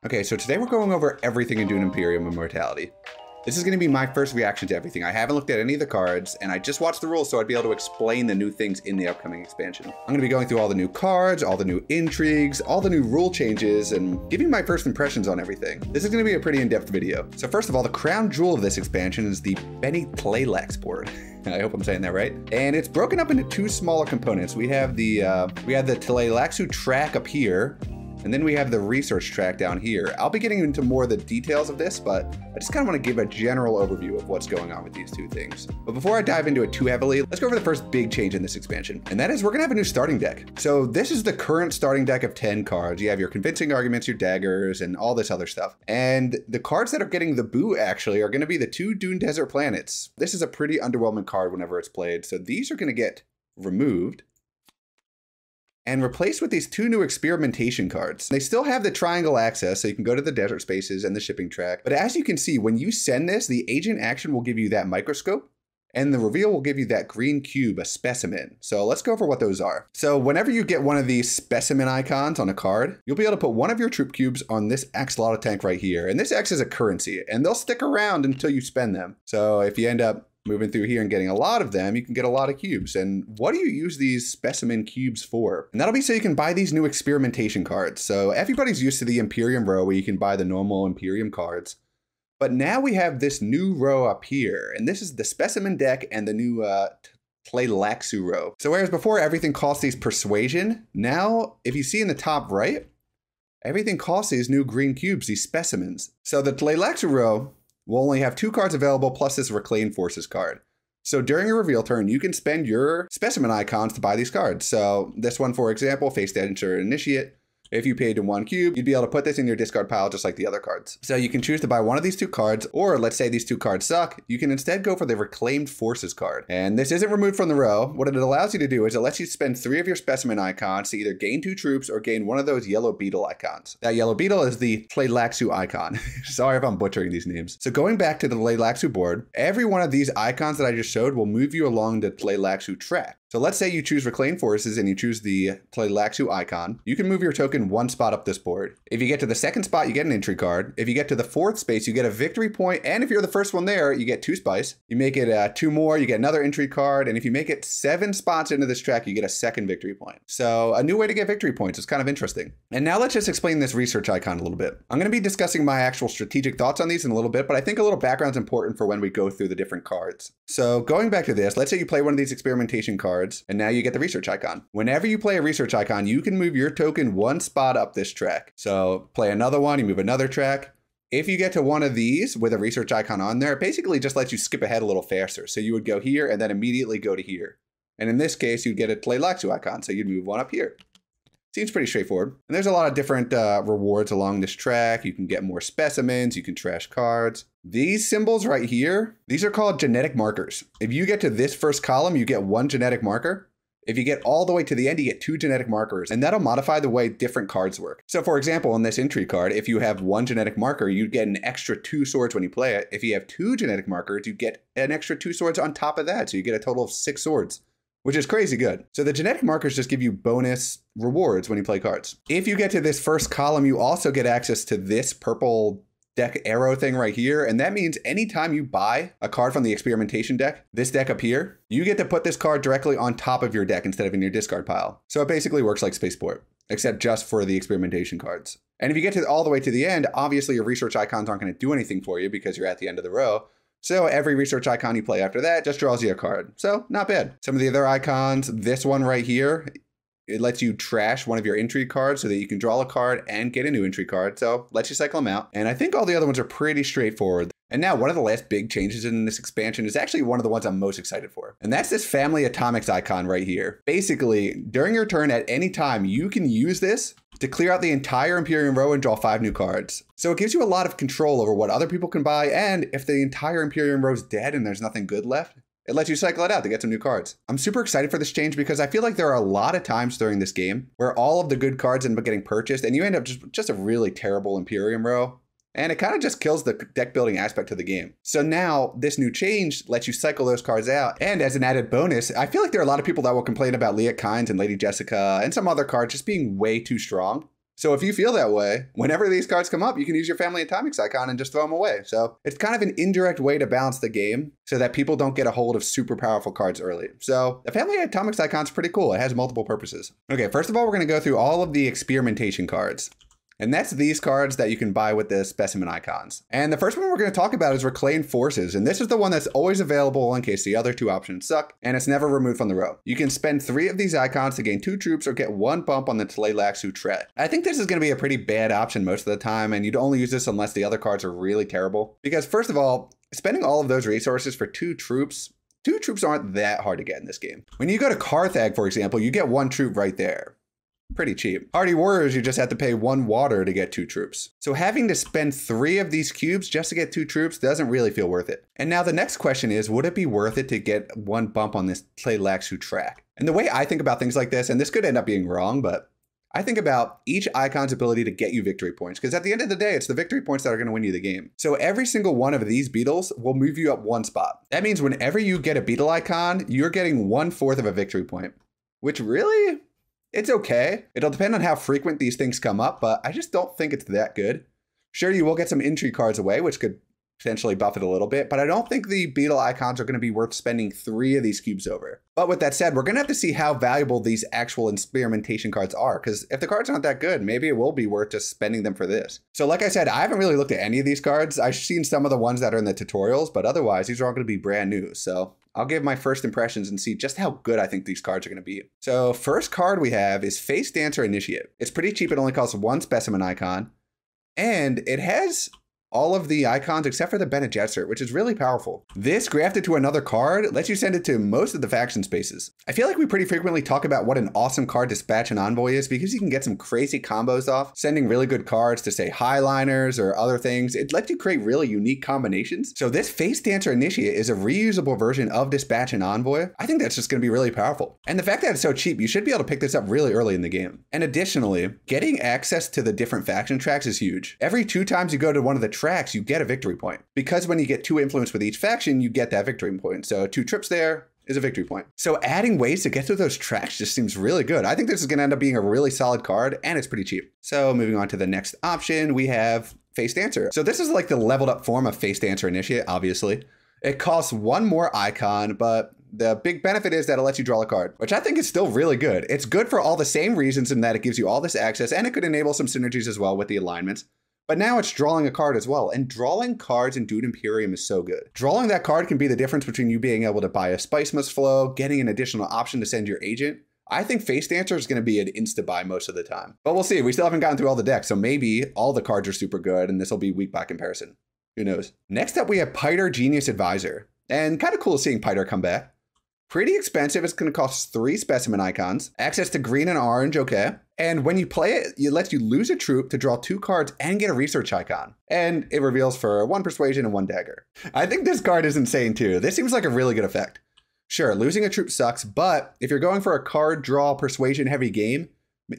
Okay, so today we're going over everything in Dune Imperium Immortality. This is going to be my first reaction to everything. I haven't looked at any of the cards, and I just watched the rules so I'd be able to explain the new things in the upcoming expansion. I'm going to be going through all the new cards, all the new intrigues, all the new rule changes, and giving my first impressions on everything. This is going to be a pretty in-depth video. So first of all, the crown jewel of this expansion is the Bene Tleilax board. I hope I'm saying that right. And it's broken up into two smaller components. We have the Tleilaxu track up here, and then we have the research track down here. I'll be getting into more of the details of this, but I just kind of want to give a general overview of what's going on with these two things. But before I dive into it too heavily, let's go over the first big change in this expansion. And that is we're gonna have a new starting deck. So this is the current starting deck of 10 cards. You have your convincing arguments, your daggers, and all this other stuff. And the cards that are getting the boot actually are gonna be the two Dune Desert Planets. This is a pretty underwhelming card whenever it's played. So these are gonna get removed and replaced with these two new experimentation cards. They still have the triangle access, so you can go to the desert spaces and the shipping track. But as you can see, when you send this, the agent action will give you that microscope, and the reveal will give you that green cube, a specimen. So let's go over what those are. So whenever you get one of these specimen icons on a card, you'll be able to put one of your troop cubes on this axolotl tank right here. And this acts as a currency, and they'll stick around until you spend them. So if you end up moving through here and getting a lot of them, you can get a lot of cubes. And what do you use these specimen cubes for? And that'll be so you can buy these new experimentation cards. So everybody's used to the Imperium row where you can buy the normal Imperium cards. But now we have this new row up here, and this is the specimen deck and the new Tleilaxu row. So whereas before everything cost these persuasion, now if you see in the top right, everything costs these new green cubes, these specimens. So the Tleilaxu row will only have 2 cards available plus this Reclaim Forces card. So during your reveal turn, you can spend your specimen icons to buy these cards. So this one, for example, Face Danger Initiate. If you paid to 1 cube, you'd be able to put this in your discard pile just like the other cards. So you can choose to buy one of these 2 cards, or let's say these 2 cards suck, you can instead go for the Reclaimed Forces card. And this isn't removed from the row. What it allows you to do is it lets you spend 3 of your specimen icons to either gain 2 troops or gain one of those yellow beetle icons. That yellow beetle is the Tleilaxu icon. Sorry if I'm butchering these names. So going back to the Tleilaxu board, every one of these icons that I just showed will move you along the Tleilaxu track. So let's say you choose Reclaim Forces and you choose the Tleilaxu icon. You can move your token 1 spot up this board. If you get to the 2nd spot, you get an entry card. If you get to the 4th space, you get a victory point. And if you're the first one there, you get 2 spice. You make it 2 more, you get another entry card. And if you make it 7 spots into this track, you get a 2nd victory point. So a new way to get victory points is kind of interesting. And now let's just explain this research icon a little bit. I'm going to be discussing my actual strategic thoughts on these in a little bit, but I think a little background is important for when we go through the different cards. So going back to this, let's say you play one of these experimentation cards, and now you get the research icon. Whenever you play a research icon, you can move your token 1 spot up this track. So play another one, you move another track. If you get to one of these with a research icon on there, it basically just lets you skip ahead a little faster. So you would go here and then immediately go to here. And in this case, you'd get a Tleilaxu icon, so you'd move one up here. Seems pretty straightforward. And there's a lot of different rewards along this track. You can get more specimens, you can trash cards. These symbols right here, these are called genetic markers. If you get to this first column, you get 1 genetic marker. If you get all the way to the end, you get 2 genetic markers, and that'll modify the way different cards work. So for example, in this entry card, if you have 1 genetic marker, you'd get an extra 2 swords when you play it. If you have 2 genetic markers, you get an extra 2 swords on top of that. So you get a total of 6 swords, which is crazy good. So the genetic markers just give you bonus rewards when you play cards. If you get to this first column, you also get access to this purple deck arrow thing right here. And that means anytime you buy a card from the experimentation deck, this deck up here, you get to put this card directly on top of your deck instead of in your discard pile. So it basically works like Spaceport, except just for the experimentation cards. And if you get to all the way to the end, obviously your research icons aren't going to do anything for you because you're at the end of the row. So every research icon you play after that just draws you a card. So not bad. Some of the other icons, this one right here, it lets you trash one of your entry cards so that you can draw a card and get a new entry card. So lets you cycle them out. And I think all the other ones are pretty straightforward. And now one of the last big changes in this expansion is actually one of the ones I'm most excited for. And that's this Family Atomics icon right here. Basically, during your turn at any time, you can use this to clear out the entire Imperium row and draw 5 new cards. So it gives you a lot of control over what other people can buy. And if the entire Imperium row is dead and there's nothing good left, it lets you cycle it out to get some new cards. I'm super excited for this change because I feel like there are a lot of times during this game where all of the good cards end up getting purchased and you end up just a really terrible Imperium row. And it kind of just kills the deck building aspect of the game. So now this new change lets you cycle those cards out. And as an added bonus, I feel like there are a lot of people that will complain about Liet Kynes and Lady Jessica and some other cards just being way too strong. So if you feel that way, whenever these cards come up, you can use your Family Atomics icon and just throw them away. So it's kind of an indirect way to balance the game so that people don't get a hold of super powerful cards early. So the Family Atomics icon is pretty cool. It has multiple purposes. Okay, first of all, we're going to go through all of the experimentation cards. And that's these cards that you can buy with the specimen icons. And the first one we're going to talk about is Reclaimed Forces. And this is the one that's always available in case the other two options suck. And it's never removed from the row. You can spend 3 of these icons to gain 2 troops or get 1 bump on the Tleilaxu Trek. I think this is going to be a pretty bad option most of the time. And you'd only use this unless the other cards are really terrible. Because first of all, spending all of those resources for 2 troops aren't that hard to get in this game. When you go to Carthag, for example, you get 1 troop right there. Pretty cheap. Hardy Warriors, you just have to pay 1 water to get 2 troops. So having to spend 3 of these cubes just to get 2 troops doesn't really feel worth it. And now the next question is, would it be worth it to get 1 bump on this Tleilaxu Track? And the way I think about things like this, and this could end up being wrong, but I think about each icon's ability to get you victory points, because at the end of the day, it's the victory points that are going to win you the game. So every single one of these beetles will move you up 1 spot. That means whenever you get a beetle icon, you're getting 1/4 of a victory point, which really... it's okay. It'll depend on how frequent these things come up, but I just don't think it's that good. Sure, you will get some intrigue cards away, which could potentially buff it a little bit, but I don't think the beetle icons are going to be worth spending 3 of these cubes over. But with that said, we're going to have to see how valuable these actual experimentation cards are, because if the cards aren't that good, maybe it will be worth just spending them for this. So like I said, I haven't really looked at any of these cards. I've seen some of the ones that are in the tutorials, but otherwise, these are all going to be brand new. So I'll give my first impressions and see just how good I think these cards are going to be. So first card we have is Face Dancer Initiate. It's pretty cheap. It only costs 1 specimen icon. And it has all of the icons except for the Bene Gesserit, which is really powerful. This grafted to another card lets you send it to most of the faction spaces. I feel like we pretty frequently talk about what an awesome card Dispatch and Envoy is because you can get some crazy combos off, sending really good cards to say Highliners or other things. It lets you create really unique combinations. So this Face Dancer Initiate is a reusable version of Dispatch and Envoy. I think that's just going to be really powerful. And the fact that it's so cheap, you should be able to pick this up really early in the game. And additionally, getting access to the different faction tracks is huge. Every 2 times you go to one of the tracks, you get a victory point. Because when you get 2 influence with each faction, you get that victory point. So 2 trips there is a victory point. So adding ways to get to those tracks just seems really good. I think this is going to end up being a really solid card, and it's pretty cheap. So moving on to the next option, we have Face Dancer. So this is like the leveled up form of Face Dancer Initiate, obviously. It costs 1 more icon, but the big benefit is that it lets you draw a card, which I think is still really good. It's good for all the same reasons in that it gives you all this access, and it could enable some synergies as well with the alignments. But now it's drawing a card as well, and drawing cards in Dune Imperium is so good. Drawing that card can be the difference between you being able to buy a Spice Must Flow, getting an additional option to send your agent. I think Face Dancer is going to be an insta-buy most of the time. But we'll see. We still haven't gotten through all the decks, so maybe all the cards are super good, and this will be weak by comparison. Who knows? Next up, we have Piter Genius Advisor. And kind of cool seeing Piter come back. Pretty expensive. It's going to cost 3 specimen icons. Access to green and orange, okay. And when you play it, it lets you lose a troop to draw 2 cards and get a research icon. And it reveals for 1 persuasion and 1 dagger. I think this card is insane too. This seems like a really good effect. Sure, losing a troop sucks, but if you're going for a card draw persuasion heavy game,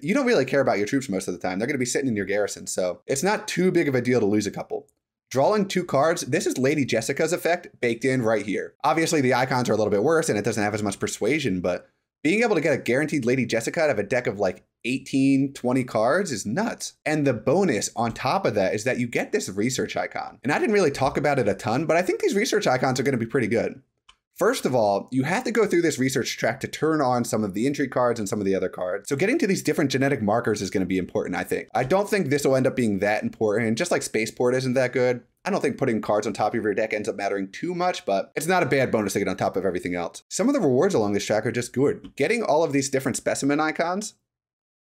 you don't really care about your troops most of the time. They're going to be sitting in your garrison, so it's not too big of a deal to lose a couple. Drawing 2 cards, this is Lady Jessica's effect baked in right here. Obviously, the icons are a little bit worse and it doesn't have as much persuasion, but being able to get a guaranteed Lady Jessica out of a deck of like 18, 20 cards is nuts. And the bonus on top of that is that you get this research icon. And I didn't really talk about it a ton, but I think these research icons are going to be pretty good. First of all, you have to go through this research track to turn on some of the intrigue cards and some of the other cards. So getting to these different genetic markers is going to be important, I think. I don't think this will end up being that important. And just like Spaceport isn't that good, I don't think putting cards on top of your deck ends up mattering too much, but it's not a bad bonus to get on top of everything else. Some of the rewards along this track are just good. Getting all of these different specimen icons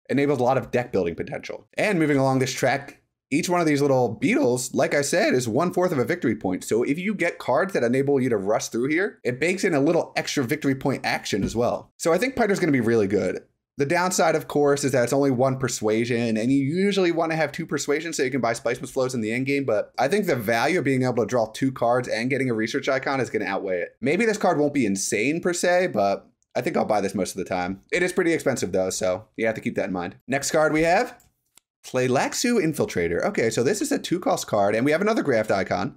enables a lot of deck building potential. And moving along this track, each one of these little beetles, like I said, is 1/4 of a victory point. So if you get cards that enable you to rush through here, it bakes in a little extra victory point action as well. So I think Piter's going to be really good. The downside, of course, is that it's only 1 persuasion, and you usually want to have 2 persuasion so you can buy Spice Must Flows in the end game, but I think the value of being able to draw 2 cards and getting a research icon is going to outweigh it. Maybe this card won't be insane per se, but I think I'll buy this most of the time. It is pretty expensive though, so you have to keep that in mind. Next card we have Tleilaxu Infiltrator. Okay, so this is a 2-cost card, and we have another graft icon.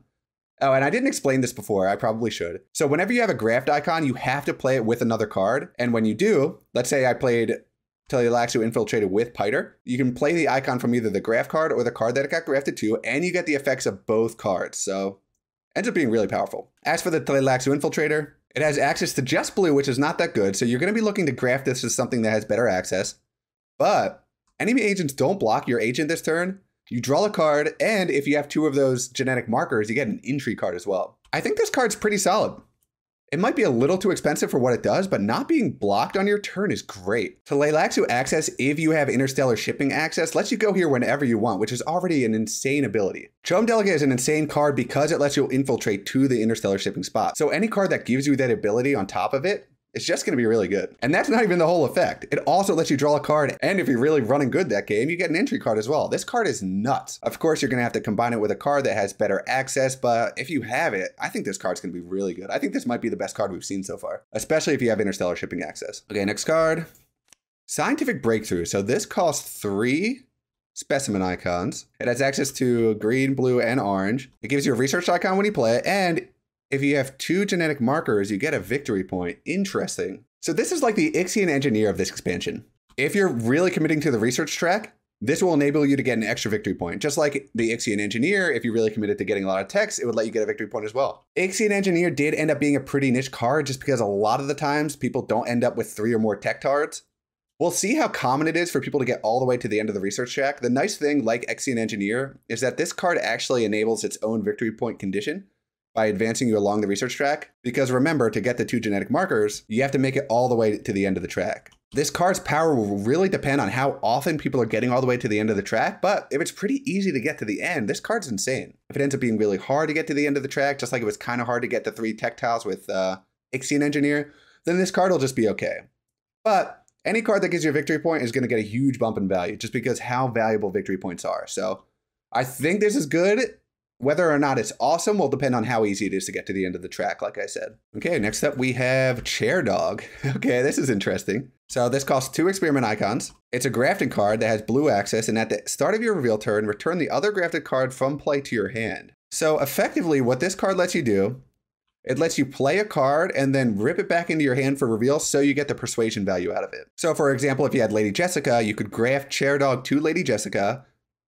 Oh, and I didn't explain this before. I probably should. So whenever you have a graft icon, you have to play it with another card. And when you do, let's say I played Tleilaxu infiltrated with Piter. You can play the icon from either the graph card or the card that it got grafted to, and you get the effects of both cards, so ends up being really powerful. As for the Tleilaxu Infiltrator, it has access to just blue, which is not that good, so you're going to be looking to graft this as something that has better access. But enemy agents don't block your agent this turn. You draw a card, and if you have 2 of those genetic markers, you get an entry card as well. I think this card's pretty solid. It might be a little too expensive for what it does, but not being blocked on your turn is great. Tleilaxu access, if you have interstellar shipping access, lets you go here whenever you want, which is already an insane ability. Chom Delegate is an insane card because it lets you infiltrate to the interstellar shipping spot. So any card that gives you that ability on top of it, it's just going to be really good. And that's not even the whole effect. It also lets you draw a card, and if you're really running good that game, you get an entry card as well. This card is nuts. Of course, you're going to have to combine it with a card that has better access, but if you have it, I think this card's going to be really good. I think this might be the best card we've seen so far, especially if you have interstellar shipping access. Okay, next card. Scientific Breakthrough. So this costs 3 specimen icons. It has access to green, blue, and orange. It gives you a research icon when you play it, and if you have 2 genetic markers, you get a victory point. Interesting. So this is like the Ixion Engineer of this expansion. If you're really committing to the research track, this will enable you to get an extra victory point. Just like the Ixion Engineer, if you really committed to getting a lot of techs, it would let you get a victory point as well. Ixion Engineer did end up being a pretty niche card just because a lot of the times people don't end up with 3 or more tech cards. We'll see how common it is for people to get all the way to the end of the research track. The nice thing, like Ixion Engineer, is that this card actually enables its own victory point condition by advancing you along the research track. Because remember, to get the 2 genetic markers, you have to make it all the way to the end of the track. This card's power will really depend on how often people are getting all the way to the end of the track, but if it's pretty easy to get to the end, this card's insane. If it ends up being really hard to get to the end of the track, just like it was kind of hard to get the 3 tech tiles with Ixion Engineer, then this card will just be okay. But any card that gives you a victory point is going to get a huge bump in value just because how valuable victory points are. So I think this is good. Whether or not it's awesome will depend on how easy it is to get to the end of the track, like I said. Okay, next up we have Chair Dog. Okay, this is interesting. So this costs 2 experiment icons. It's a grafted card that has blue access, and at the start of your reveal turn, return the other grafted card from play to your hand. So effectively, what this card lets you do, it lets you play a card and then rip it back into your hand for reveal so you get the persuasion value out of it. So for example, if you had Lady Jessica, you could graft Chair Dog to Lady Jessica,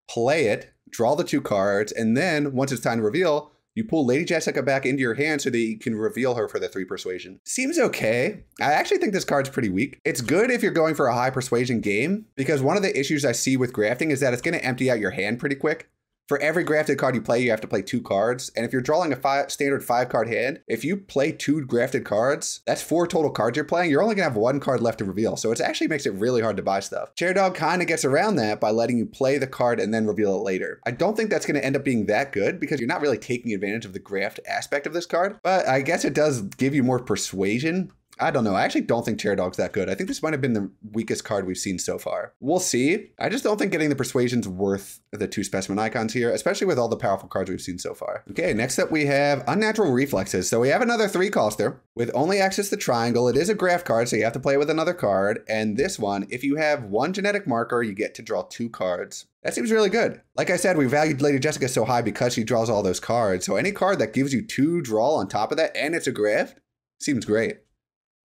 play it, draw the 2 cards, and then once it's time to reveal, you pull Lady Jessica back into your hand so that you can reveal her for the 3 persuasion. Seems okay. I actually think this card's pretty weak. It's good if you're going for a high persuasion game, because one of the issues I see with grafting is that it's going to empty out your hand pretty quick. For every grafted card you play, you have to play 2 cards. And if you're drawing a standard 5-card hand, if you play 2 grafted cards, that's 4 total cards you're playing. You're only gonna have 1 card left to reveal. So it actually makes it really hard to buy stuff. Chair Dog kind of gets around that by letting you play the card and then reveal it later. I don't think that's gonna end up being that good because you're not really taking advantage of the graft aspect of this card, but I guess it does give you more persuasion. I don't know. I actually don't think Chair Dog's that good. I think this might have been the weakest card we've seen so far. We'll see. I just don't think getting the persuasion's worth the 2 specimen icons here, especially with all the powerful cards we've seen so far. Okay, next up we have Unnatural Reflexes. So we have another 3-coster with only access to triangle. It is a graft card, so you have to play with another card. And this one, if you have 1 genetic marker, you get to draw 2 cards. That seems really good. Like I said, we valued Lady Jessica so high because she draws all those cards. So any card that gives you 2 draw on top of that and it's a graft seems great.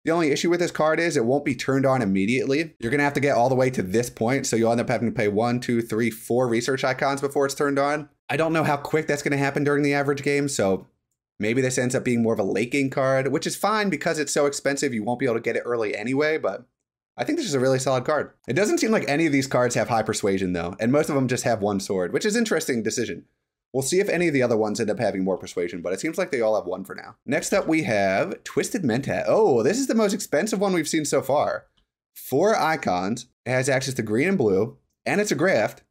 The only issue with this card is it won't be turned on immediately. You're going to have to get all the way to this point, so you'll end up having to pay 1, 2, 3, 4 research icons before it's turned on. I don't know how quick that's going to happen during the average game, so maybe this ends up being more of a late game card, which is fine because it's so expensive you won't be able to get it early anyway, but I think this is a really solid card. It doesn't seem like any of these cards have high persuasion though, and most of them just have 1 sword, which is an interesting decision. We'll see if any of the other ones end up having more persuasion, but it seems like they all have 1 for now. Next up, we have Twisted Mentat. Oh, this is the most expensive one we've seen so far. 4 icons. It has access to green and blue, and it's a graft,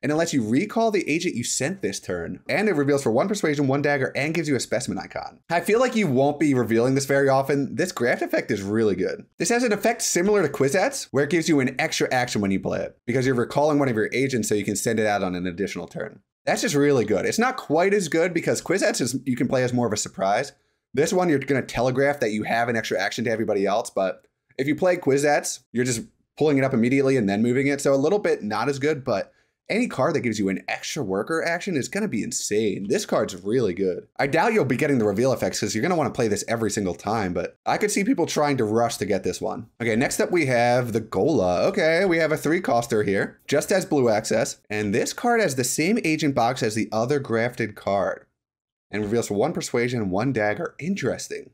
and it lets you recall the agent you sent this turn, and it reveals for 1 persuasion, 1 dagger, and gives you a specimen icon. I feel like you won't be revealing this very often. This graft effect is really good. This has an effect similar to Kwisatz, where it gives you an extra action when you play it, because you're recalling one of your agents so you can send it out on an additional turn. That's just really good. It's not quite as good because Kwisatz is you can play as more of a surprise. This one, you're going to telegraph that you have an extra action to everybody else. But if you play Kwisatz, you're just pulling it up immediately and then moving it. So a little bit not as good, but Any card that gives you an extra worker action is going to be insane. This card's really good. I doubt you'll be getting the reveal effects because you're going to want to play this every single time, but I could see people trying to rush to get this one. Okay, next up we have the Gola. Okay, we have a 3-coster here, just as blue access, and this card has the same agent box as the other grafted card and reveals 1 persuasion, 1 dagger. Interesting.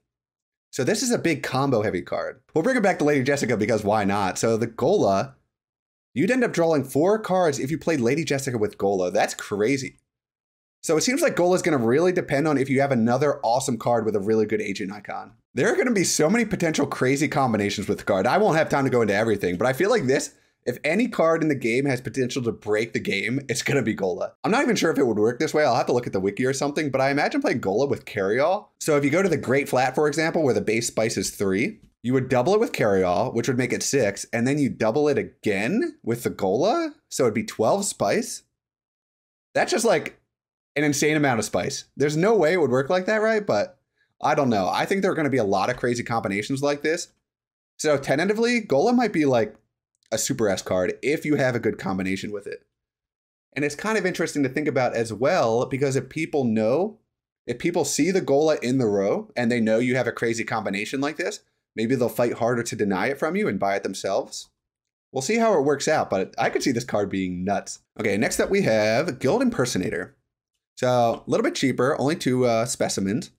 So this is a big combo heavy card. We'll bring it back to Lady Jessica because why not? So the Gola, you'd end up drawing 4 cards if you played Lady Jessica with Gola. That's crazy. So it seems like Gola is going to really depend on if you have another awesome card with a really good agent icon. There are going to be so many potential crazy combinations with the card. I won't have time to go into everything, but I feel like this, if any card in the game has potential to break the game, it's going to be Gola. I'm not even sure if it would work this way. I'll have to look at the wiki or something, but I imagine playing Gola with Carryall. So if you go to the Great Flat, for example, where the base spice is 3, you would double it with Carryall, which would make it 6, and then you double it again with the Gola, so it'd be 12 spice. That's just like an insane amount of spice. There's no way it would work like that, right? But I don't know. I think there are going to be a lot of crazy combinations like this. So tentatively, Gola might be like a Super S card if you have a good combination with it. And it's kind of interesting to think about as well, because if people see the Gola in the row and they know you have a crazy combination like this, maybe they'll fight harder to deny it from you and buy it themselves. We'll see how it works out, but I could see this card being nuts. Okay, next up we have Guild Impersonator. So a little bit cheaper, only 2 specimens.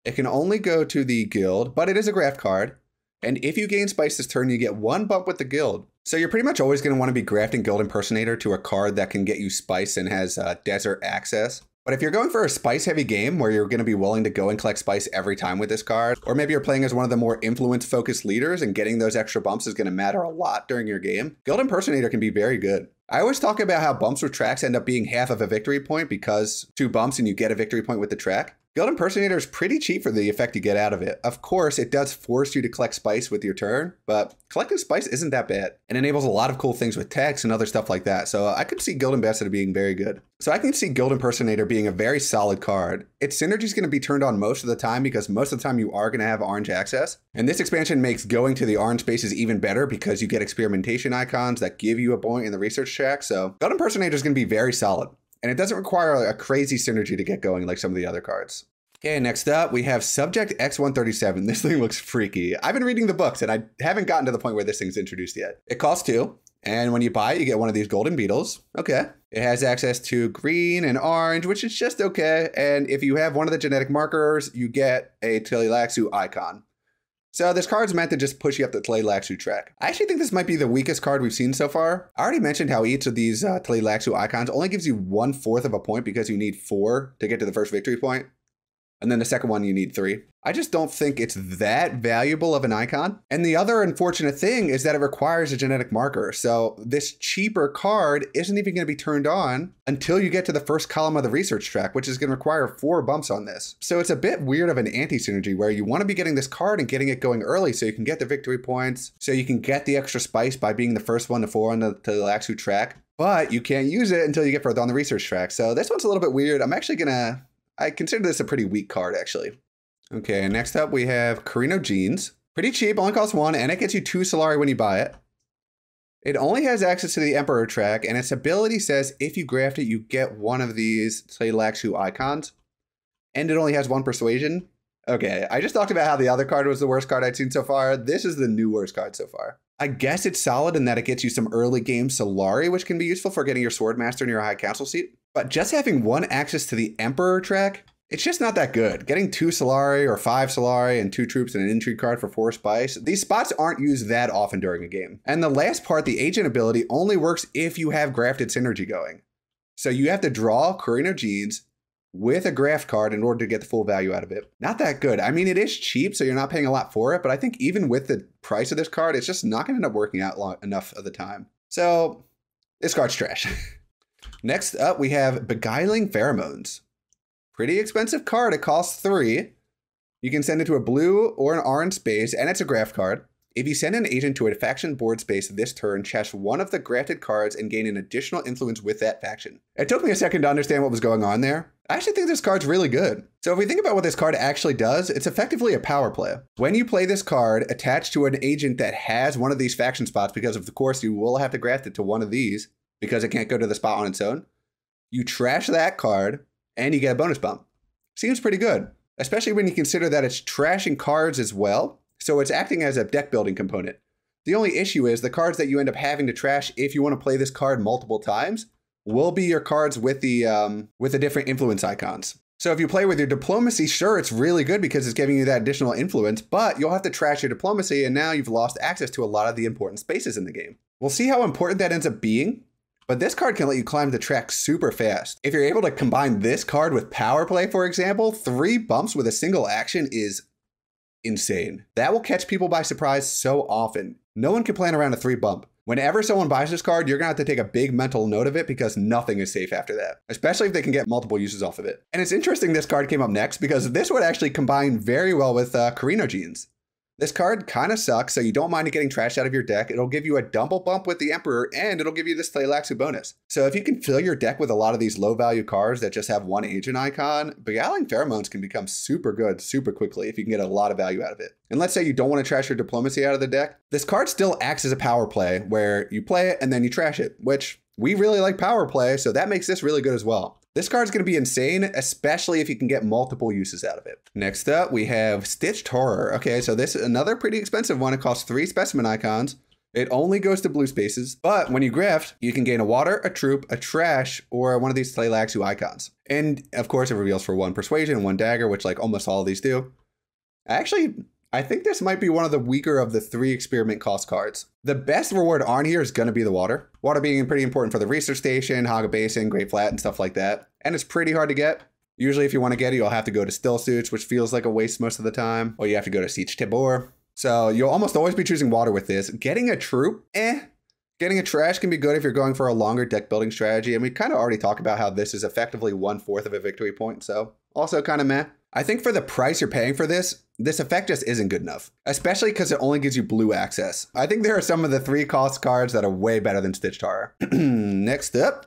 It can only go to the guild, but it is a graft card. And if you gain spice this turn, you get 1 bump with the guild. So you're pretty much always going to want to be grafting Guild Impersonator to a card that can get you spice and has desert access. But if you're going for a spice-heavy game where you're going to be willing to go and collect spice every time with this card, or maybe you're playing as one of the more influence-focused leaders and getting those extra bumps is going to matter a lot during your game, Guild Impersonator can be very good. I always talk about how bumps with tracks end up being half of a victory point because 2 bumps and you get a victory point with the track. Guild Impersonator is pretty cheap for the effect you get out of it. Of course, it does force you to collect spice with your turn, but collecting spice isn't that bad. It enables a lot of cool things with text and other stuff like that, so I could see Guild Ambassador being very good. So I can see Guild Impersonator being a very solid card. Its synergy is going to be turned on most of the time because most of the time you are going to have orange access. And this expansion makes going to the orange spaces even better because you get experimentation icons that give you a point in the research track. So Guild Impersonator is going to be very solid. And it doesn't require a crazy synergy to get going like some of the other cards. Okay, next up, we have Subject X137. This thing looks freaky. I've been reading the books, and I haven't gotten to the point where this thing's introduced yet. It costs 2, and when you buy it, you get one of these golden beetles. Okay. It has access to green and orange, which is just okay. And if you have one of the genetic markers, you get a Tleilaxu icon. So this card's meant to just push you up the Tleilaxu track. I actually think this might be the weakest card we've seen so far. I already mentioned how each of these Tleilaxu icons only gives you 1/4 of a point because you need 4 to get to the first victory point. And then the second one, you need 3. I just don't think it's that valuable of an icon. And the other unfortunate thing is that it requires a genetic marker. So this cheaper card isn't even going to be turned on until you get to the first column of the research track, which is going to require 4 bumps on this. So it's a bit weird of an anti-synergy where you want to be getting this card and getting it going early so you can get the victory points, so you can get the extra spice by being the first one to 4 on the Tleilaxu track. But you can't use it until you get further on the research track. So this one's a little bit weird. I consider this a pretty weak card, actually. Okay, next up we have Carino Jeans. Pretty cheap, only costs 1, and it gets you 2 Solari when you buy it. It only has access to the Emperor track, and its ability says if you graft it, you get one of these Tleilaxu icons. And it only has 1 persuasion. Okay, I just talked about how the other card was the worst card I'd seen so far. This is the new worst card so far. I guess it's solid in that it gets you some early game Solari, which can be useful for getting your Swordmaster in your High Council seat. But just having 1 access to the Emperor track, it's just not that good. Getting 2 Solari or 5 Solari and 2 troops and an intrigue card for 4 spice, these spots aren't used that often during a game. And the last part, the agent ability, only works if you have grafted synergy going. So you have to draw Carino Jeans with a graft card in order to get the full value out of it. Not that good. I mean, it is cheap, so you're not paying a lot for it, but I think even with the price of this card, it's just not going to end up working out enough of the time. So this card's trash. Next up, we have Beguiling Pheromones. Pretty expensive card. It costs 3. You can send it to a blue or an orange space, and it's a graft card. If you send an agent to a faction board space this turn, chest one of the grafted cards and gain an additional influence with that faction. It took me a second to understand what was going on there. I actually think this card's really good. So if we think about what this card actually does, it's effectively a power play. When you play this card attached to an agent that has one of these faction spots, because of course you will have to graft it to one of these, because it can't go to the spot on its own. You trash that card and you get a bonus bump. Seems pretty good, especially when you consider that it's trashing cards as well. So it's acting as a deck building component. The only issue is the cards that you end up having to trash if you want to play this card multiple times will be your cards with the different influence icons. So if you play with your diplomacy, sure, it's really good because it's giving you that additional influence, but you'll have to trash your diplomacy and now you've lost access to a lot of the important spaces in the game. We'll see how important that ends up being, but this card can let you climb the track super fast. If you're able to combine this card with power play, for example, 3 bumps with a single action is insane. That will catch people by surprise so often. No one can plan around a 3 bump. Whenever someone buys this card, you're gonna have to take a big mental note of it because nothing is safe after that, especially if they can get multiple uses off of it. And it's interesting this card came up next because this would actually combine very well with Carino Genes. This card kind of sucks, so you don't mind it getting trashed out of your deck. It'll give you a double bump with the Emperor, and it'll give you this Tleilaxu bonus. So if you can fill your deck with a lot of these low value cards that just have 1 agent icon, Beguiling Pheromones can become super good super quickly if you can get a lot of value out of it. And let's say you don't want to trash your diplomacy out of the deck. This card still acts as a power play where you play it and then you trash it, which we really like power play, so that makes this really good as well. This card's going to be insane, especially if you can get multiple uses out of it. Next up, we have Stitched Horror. Okay, so this is another pretty expensive one. It costs 3 specimen icons. It only goes to blue spaces, but when you graft, you can gain a water, a troop, a trash, or one of these Tleilaxu icons. And of course, it reveals for 1 persuasion and 1 dagger, which like almost all of these do. Actually, I think this might be one of the weaker of the 3 experiment cost cards. The best reward on here is going to be the water. Water being pretty important for the research station, Haga Basin, Great Flat, and stuff like that. And it's pretty hard to get. Usually if you want to get it, you'll have to go to Still Suits, which feels like a waste most of the time. Or you have to go to Siege Tibor. So you'll almost always be choosing water with this. Getting a troop, Getting a trash can be good if you're going for a longer deck building strategy. And we kind of already talked about how this is effectively 1/4 of a victory point. So also kind of meh. I think for the price you're paying for this effect just isn't good enough, especially because it only gives you blue access. I think there are some of the 3 cost cards that are way better than Stitched Horror. Next up,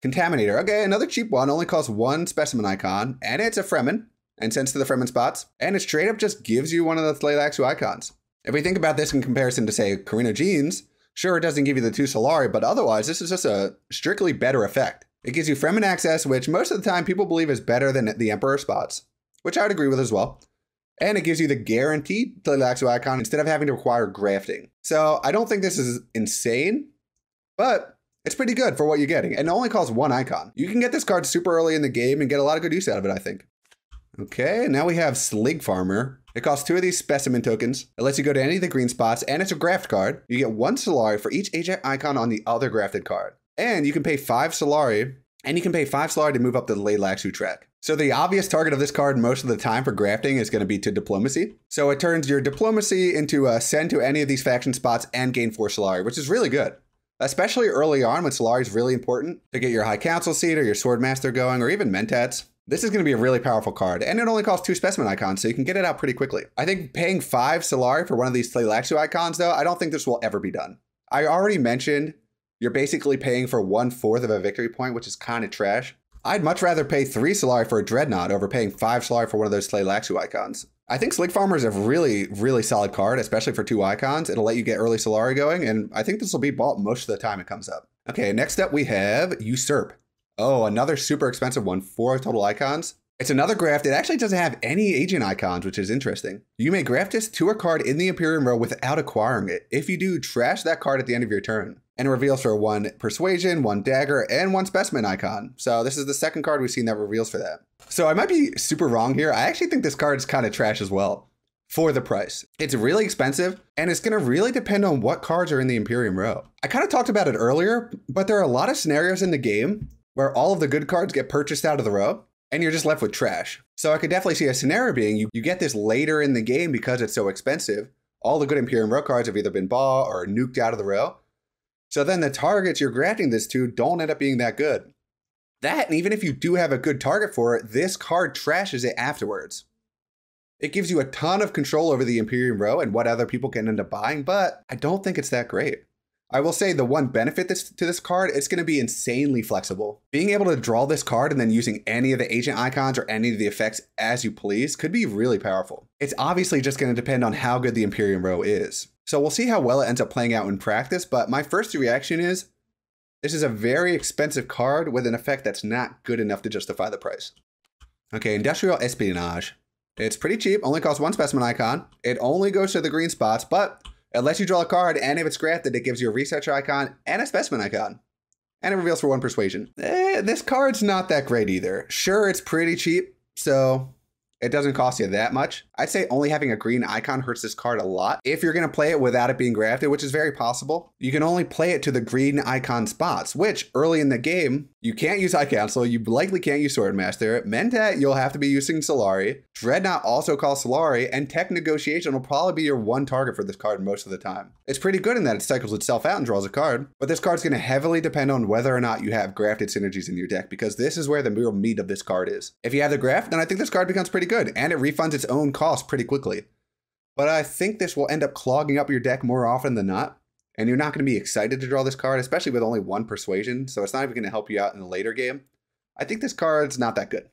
Contaminator. Okay, another cheap one, only costs 1 specimen icon, and it's a Fremen, and sends to the Fremen spots, and it straight up just gives you one of the Tleilaxu icons. If we think about this in comparison to, say, Carino Genes, sure, it doesn't give you the 2 Solari, but otherwise, this is just a strictly better effect. It gives you Fremen access, which most of the time people believe is better than the Emperor spots, which I would agree with as well. And it gives you the guaranteed Tleilaxu icon instead of having to require grafting. So I don't think this is insane, but it's pretty good for what you're getting. And it only costs 1 icon. You can get this card super early in the game and get a lot of good use out of it, I think. Okay, now we have Slig Farmer. It costs 2 of these specimen tokens. It lets you go to any of the green spots, and it's a graft card. You get 1 Solari for each agent icon on the other grafted card. And you can pay 5 Solari, and you can pay 5 Solari to move up the Tleilaxu track. So the obvious target of this card most of the time for grafting is going to be to diplomacy. So it turns your diplomacy into a send to any of these faction spots and gain 4 Solari, which is really good. Especially early on when Solari is really important to get your High Council seat or your Swordmaster going, or even Mentats. This is going to be a really powerful card, and it only costs 2 specimen icons, so you can get it out pretty quickly. I think paying 5 Solari for one of these Tleilaxu icons, though, I don't think this will ever be done. I already mentioned you're basically paying for 1/4 of a victory point, which is kind of trash. I'd much rather pay 3 Solari for a Dreadnought over paying 5 Solari for one of those Tleilaxu icons. I think Slig Farmer is a really, really solid card, especially for 2 icons. It'll let you get early Solari going, and I think this will be bought most of the time it comes up. Okay, next up we have Usurp. Oh, another super expensive one, 4 total icons. It's another graft. It actually doesn't have any agent icons, which is interesting. You may graft this to a card in the Imperium row without acquiring it. If you do, trash that card at the end of your turn. And it reveals for 1 Persuasion, 1 Dagger, and 1 Specimen icon. So this is the second card we've seen that reveals for that. So I might be super wrong here. I actually think this card is kind of trash as well for the price. It's really expensive, and it's going to really depend on what cards are in the Imperium row. I kind of talked about it earlier, but there are a lot of scenarios in the game where all of the good cards get purchased out of the row, and you're just left with trash. So I could definitely see a scenario being you get this later in the game because it's so expensive. All the good Imperium row cards have either been bought or nuked out of the row. So then the targets you're grafting this to don't end up being that good. That, and even if you do have a good target for it, this card trashes it afterwards. It gives you a ton of control over the Imperium row and what other people can end up buying, but I don't think it's that great. I will say the one benefit to this card, it's going to be insanely flexible. Being able to draw this card and then using any of the agent icons or any of the effects as you please could be really powerful. It's obviously just going to depend on how good the Imperium row is. So we'll see how well it ends up playing out in practice, but my first reaction is This is a very expensive card with an effect that's not good enough to justify the price. Okay, Industrial Espionage. It's pretty cheap, only costs 1 specimen icon. It only goes to the green spots, but it lets you draw a card, and if it's grafted, it gives you a research icon and a specimen icon. And it reveals for 1 persuasion. This card's not that great either. Sure, it's pretty cheap, so it doesn't cost you that much. I'd say only having a green icon hurts this card a lot. If you're going to play it without it being grafted, which is very possible, you can only play it to the green icon spots, which early in the game, you can't use High Council, you likely can't use Swordmaster. Mentat, you'll have to be using Solari. Dreadnought also calls Solari, and Tech Negotiation will probably be your one target for this card most of the time. It's pretty good in that it cycles itself out and draws a card, but this card's going to heavily depend on whether or not you have grafted synergies in your deck, because this is where the real meat of this card is. If you have the graft, then I think this card becomes pretty good, and it refunds its own cost pretty quickly. But I think this will end up clogging up your deck more often than not, and you're not going to be excited to draw this card, especially with only 1 persuasion, so it's not even going to help you out in the later game. I think this card's not that good.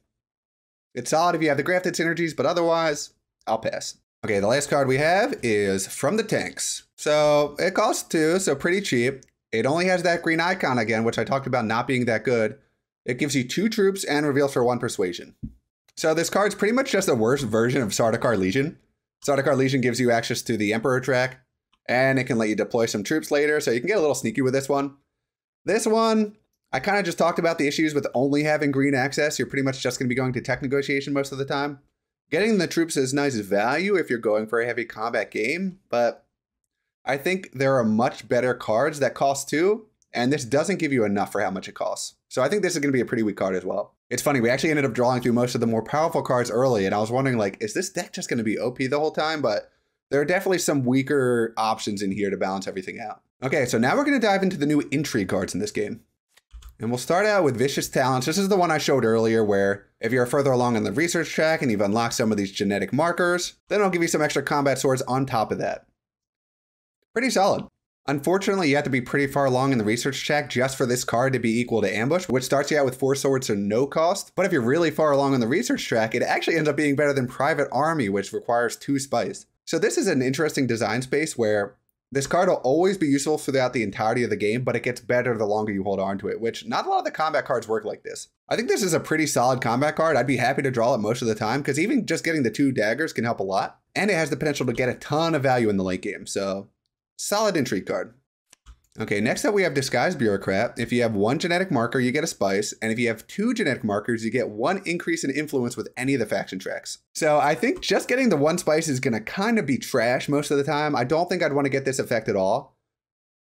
It's solid if you have the grafted synergies, but otherwise, I'll pass. Okay, the last card we have is From the Tanks. So it costs 2, so pretty cheap. It only has that green icon again, which I talked about not being that good. It gives you 2 troops and reveals for 1 persuasion. So this card's pretty much just a worse version of Sardaukar Legion. Sardaukar Legion gives you access to the Emperor track, and it can let you deploy some troops later, so you can get a little sneaky with this one. This one, I kind of just talked about the issues with only having green access. You're pretty much just going to be going to Tech Negotiation most of the time. Getting the troops is nice value if you're going for a heavy combat game, but I think there are much better cards that cost 2, and this doesn't give you enough for how much it costs. So I think this is going to be a pretty weak card as well. It's funny, we actually ended up drawing through most of the more powerful cards early, and I was wondering, like, is this deck just going to be OP the whole time? But there are definitely some weaker options in here to balance everything out. Okay, so now we're going to dive into the new intrigue cards in this game. And we'll start out with Vicious Talents. This is the one I showed earlier where if you're further along in the research track and you've unlocked some of these genetic markers, then it'll give you some extra combat swords on top of that. Pretty solid. Unfortunately, you have to be pretty far along in the research track just for this card to be equal to Ambush, which starts you out with 4 swords for no cost. But if you're really far along in the research track, it actually ends up being better than Private Army, which requires 2 spice. So this is an interesting design space where this card will always be useful throughout the entirety of the game, but it gets better the longer you hold on to it, which not a lot of the combat cards work like this. I think this is a pretty solid combat card. I'd be happy to draw it most of the time, because even just getting the 2 daggers can help a lot. And it has the potential to get a ton of value in the late game, so solid intrigue card. Okay, next up we have Disguised Bureaucrat. If you have 1 genetic marker, you get a spice, and if you have 2 genetic markers, you get 1 increase in influence with any of the faction tracks. So I think just getting the 1 spice is going to kind of be trash most of the time. I don't think I'd want to get this effect at all.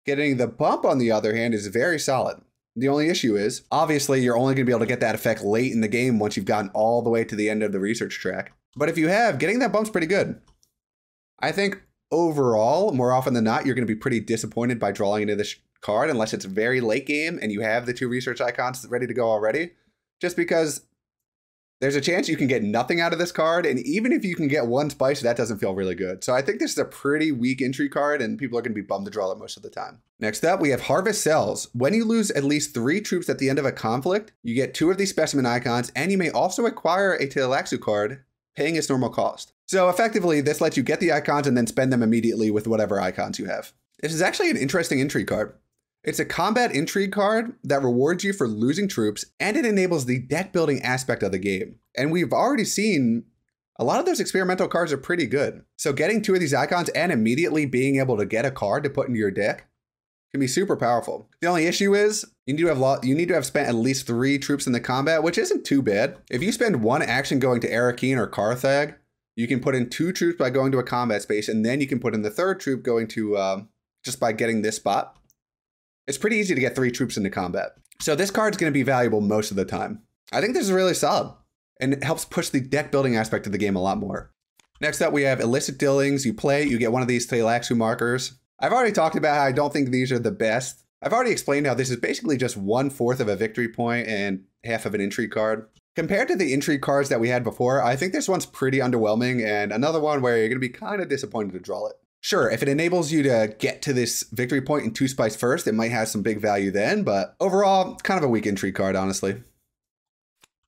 Getting the bump, on the other hand, is very solid. The only issue is, obviously, you're only going to be able to get that effect late in the game once you've gotten all the way to the end of the research track. But if you have, getting that bump's pretty good. I think overall, more often than not, you're going to be pretty disappointed by drawing into this card unless it's very late game and you have the 2 research icons ready to go already. Just because there's a chance you can get nothing out of this card, and even if you can get 1 spice, that doesn't feel really good. So I think this is a pretty weak intrigue card, and people are going to be bummed to draw it most of the time. Next up, we have Harvest Cells. When you lose at least 3 troops at the end of a conflict, you get 2 of these specimen icons, and you may also acquire a Tleilaxu card, paying its normal cost. So effectively, this lets you get the icons and then spend them immediately with whatever icons you have. This is actually an interesting intrigue card. It's a combat intrigue card that rewards you for losing troops, and it enables the deck building aspect of the game. And we've already seen a lot of those experimental cards are pretty good. So getting 2 of these icons and immediately being able to get a card to put into your deck can be super powerful. The only issue is you need to have spent at least 3 troops in the combat, which isn't too bad. If you spend 1 action going to Arakeen or Carthag, you can put in 2 troops by going to a combat space, and then you can put in the 3rd troop going to just by getting this spot. It's pretty easy to get 3 troops into combat. So this card's going to be valuable most of the time. I think this is really solid, and it helps push the deck building aspect of the game a lot more. Next up, we have Illicit Dealings. You play, you get 1 of these Tleilaxu markers. I've already talked about how I don't think these are the best. I've already explained how this is basically just 1/4 of a victory point and half of an intrigue card. Compared to the intrigue cards that we had before, I think this one's pretty underwhelming, and another one where you're going to be kind of disappointed to draw it. Sure, if it enables you to get to this victory point in 2 spice first, it might have some big value then, but overall, kind of a weak intrigue card, honestly.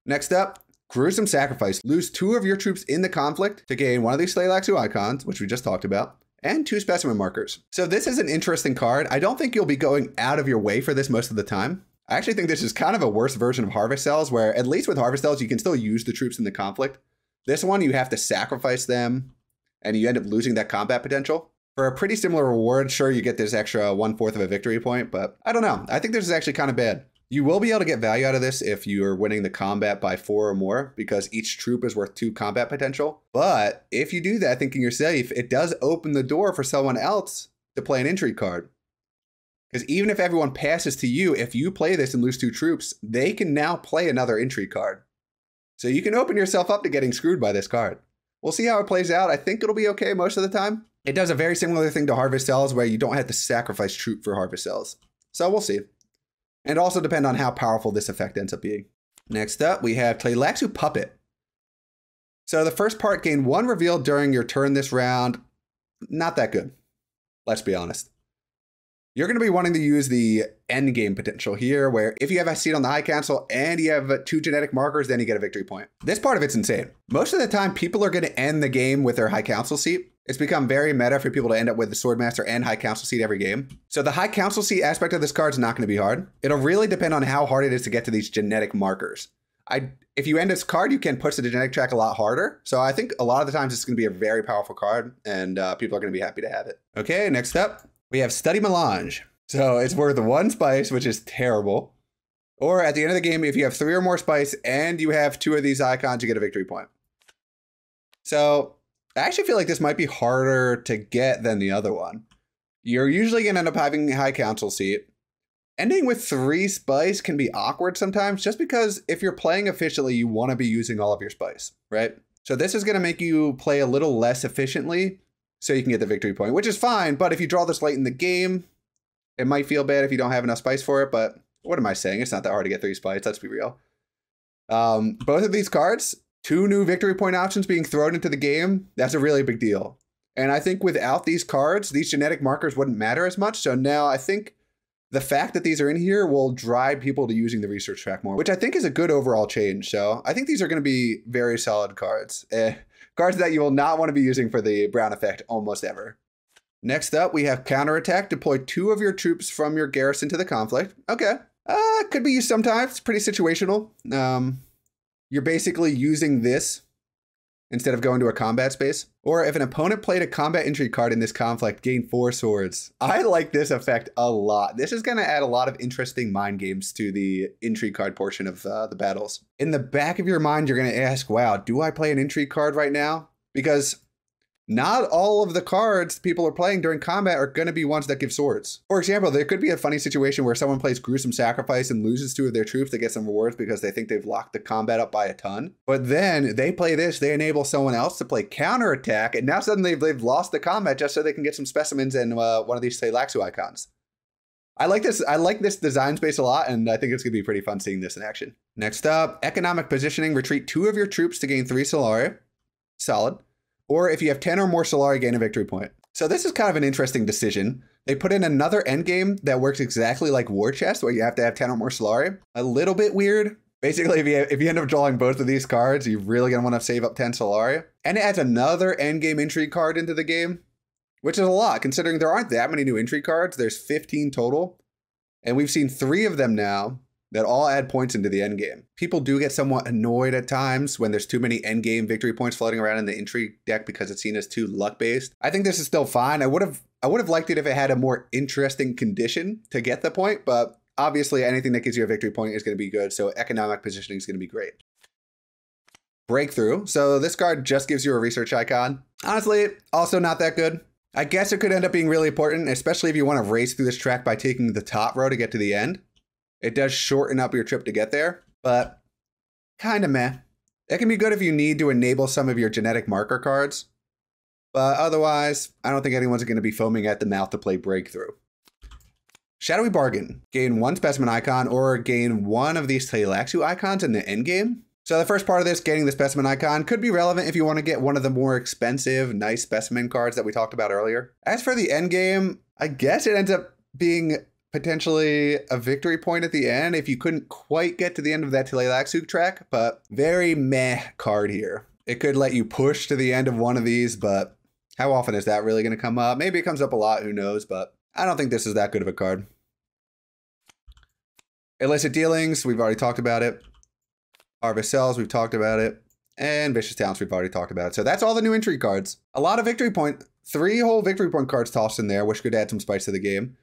Next up, Gruesome Sacrifice. Lose 2 of your troops in the conflict to gain 1 of these Tleilaxu icons, which we just talked about, and 2 specimen markers. So this is an interesting card. I don't think you'll be going out of your way for this most of the time. I actually think this is kind of a worse version of Harvest Cells, where at least with Harvest Cells, you can still use the troops in the conflict. This one, you have to sacrifice them, and you end up losing that combat potential. For a pretty similar reward, sure, you get this extra 1/4 of a victory point, but I don't know. I think this is actually kind of bad. You will be able to get value out of this if you're winning the combat by 4 or more, because each troop is worth 2 combat potential. But if you do that thinking you're safe, it does open the door for someone else to play an intrigue card. Because even if everyone passes to you, if you play this and lose 2 troops, they can now play another intrigue card. So you can open yourself up to getting screwed by this card. We'll see how it plays out. I think it'll be okay most of the time. It does a very similar thing to Harvest Cells, where you don't have to sacrifice troop for Harvest Cells. So we'll see. And also depend on how powerful this effect ends up being. Next up, we have Tleilaxu Puppet. So the first part, gain 1 reveal during your turn this round. Not that good. Let's be honest. You're going to be wanting to use the end game potential here, where if you have a seat on the High Council and you have 2 genetic markers, then you get a victory point. This part of it's insane. Most of the time, people are going to end the game with their High Council seat. It's become very meta for people to end up with the Swordmaster and High Council seat every game. So the High Council seat aspect of this card is not going to be hard. It'll really depend on how hard it is to get to these genetic markers. If you end this card, you can push the genetic track a lot harder. So I think a lot of the times it's going to be a very powerful card, and people are going to be happy to have it. Okay, next up, we have Study Melange. So it's worth 1 spice, which is terrible. Or at the end of the game, if you have 3 or more spice and you have 2 of these icons, you get a victory point. So I actually feel like this might be harder to get than the other one. You're usually going to end up having a High Council seat. Ending with 3 spice can be awkward sometimes, just because if you're playing efficiently, you want to be using all of your spice, right? So this is going to make you play a little less efficiently so you can get the victory point, which is fine. But if you draw this late in the game, it might feel bad if you don't have enough spice for it. But what am I saying? It's not that hard to get 3 spice. Let's be real. Both of these cards, 2 new victory point options being thrown into the game, that's a really big deal. And I think without these cards, these genetic markers wouldn't matter as much. So now I think the fact that these are in here will drive people to using the research track more, which I think is a good overall change. So I think these are going to be very solid cards. Cards that you will not want to be using for the Brown effect almost ever. Next up, we have Counterattack. Deploy 2 of your troops from your garrison to the conflict. Okay. Could be used sometimes. It's pretty situational. You're basically using this instead of going to a combat space. Or if an opponent played a combat intrigue card in this conflict, gain 4 swords. I like this effect a lot. This is going to add a lot of interesting mind games to the intrigue card portion of the battles. In the back of your mind, you're going to ask, wow, do I play an intrigue card right now? Because not all of the cards people are playing during combat are going to be ones that give swords. For example, there could be a funny situation where someone plays Gruesome Sacrifice and loses 2 of their troops to get some rewards because they think they've locked the combat up by a ton. But then they play this, they enable someone else to play Counterattack, and now suddenly they've lost the combat just so they can get some specimens and one of these Tleilaxu icons. I like this design space a lot, and I think it's going to be pretty fun seeing this in action. Next up, Economic Positioning. Retreat 2 of your troops to gain 3 Solari. Solid. Or if you have 10 or more Solari, gain a victory point. So this is kind of an interesting decision. They put in another endgame that works exactly like War Chest, where you have to have 10 or more Solari. A little bit weird. Basically, if you end up drawing both of these cards, you're really going to want to save up 10 Solari. And it adds another endgame intrigue card into the game, which is a lot, considering there aren't that many new intrigue cards. There's 15 total. And we've seen 3 of them now that all add points into the endgame. People do get somewhat annoyed at times when there's too many endgame victory points floating around in the intrigue deck because it's seen as too luck-based. I think this is still fine. I would have liked it if it had a more interesting condition to get the point, but obviously anything that gives you a victory point is going to be good, so Economic Positioning is going to be great. Breakthrough. So this card just gives you a research icon. Honestly, also not that good. I guess it could end up being really important, especially if you want to race through this track by taking the top row to get to the end. It does shorten up your trip to get there, but kind of meh. It can be good if you need to enable some of your genetic marker cards, but otherwise, I don't think anyone's going to be foaming at the mouth to play Breakthrough. Shadowy Bargain. Gain 1 specimen icon or gain 1 of these Tleilaxu icons in the endgame. So the first part of this, getting the specimen icon, could be relevant if you want to get one of the more expensive, nice specimen cards that we talked about earlier. As for the endgame, I guess it ends up being potentially a victory point at the end if you couldn't quite get to the end of that Tleilaxu track, but very meh card here. It could let you push to the end of one of these, but How often is that really going to come up? Maybe it comes up a lot, who knows, but I don't think this is that good of a card. Illicit Dealings, we've already talked about it. Harvest Cells, we've talked about it. And Vicious Talents, we've already talked about it. So that's all the new intrigue cards. A lot of victory point, 3 whole victory point cards tossed in there, which could add some spice to the game.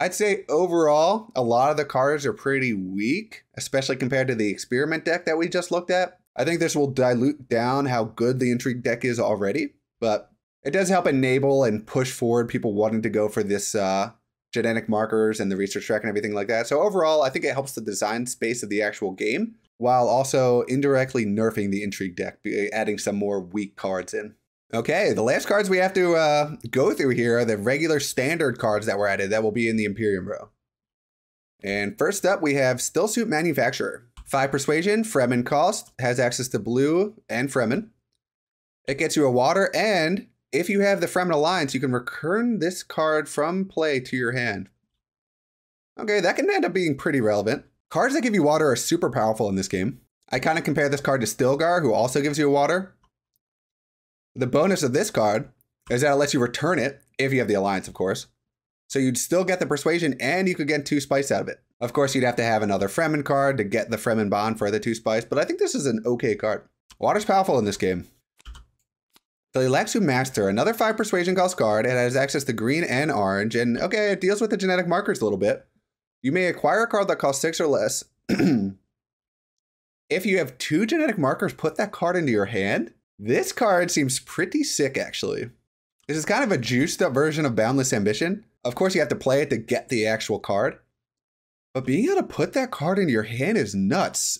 I'd say overall, a lot of the cards are pretty weak, especially compared to the experiment deck that we just looked at. I think this will dilute down how good the intrigue deck is already, but it does help enable and push forward people wanting to go for this genetic markers and the research track and everything like that. So overall, I think it helps the design space of the actual game, while also indirectly nerfing the intrigue deck, adding some more weak cards in. Okay, the last cards we have to go through here are the regular standard cards that were added that will be in the Imperium row. And first up, we have Stillsuit Manufacturer. 5 Persuasion, Fremen cost, has access to blue and Fremen. It gets you a water, and if you have the Fremen Alliance, you can return this card from play to your hand. Okay, that can end up being pretty relevant. Cards that give you water are super powerful in this game. I kind of compare this card to Stilgar, who also gives you a water. The bonus of this card is that it lets you return it, if you have the Alliance, of course. So you'd still get the Persuasion, and you could get 2 spice out of it. Of course, you'd have to have another Fremen card to get the Fremen bond for the 2 spice, but I think this is an okay card. Water's powerful in this game. The Elixu Master, another 5 Persuasion cost card. It has access to green and orange, and okay, it deals with the genetic markers a little bit. You may acquire a card that costs 6 or less. If you have 2 genetic markers, put that card into your hand. This card seems pretty sick, actually. This is kind of a juiced up version of Boundless Ambition. Of course, you have to play it to get the actual card. But being able to put that card into your hand is nuts.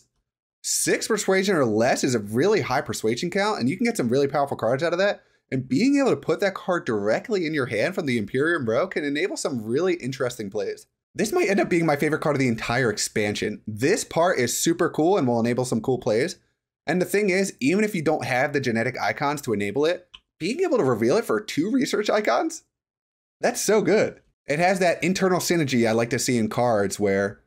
6 Persuasion or less is a really high persuasion count, and you can get some really powerful cards out of that. And being able to put that card directly in your hand from the Imperium row can enable some really interesting plays. This might end up being my favorite card of the entire expansion. This part is super cool and will enable some cool plays. And the thing is, even if you don't have the genetic icons to enable it, being able to reveal it for 2 research icons, that's so good. It has that internal synergy I like to see in cards where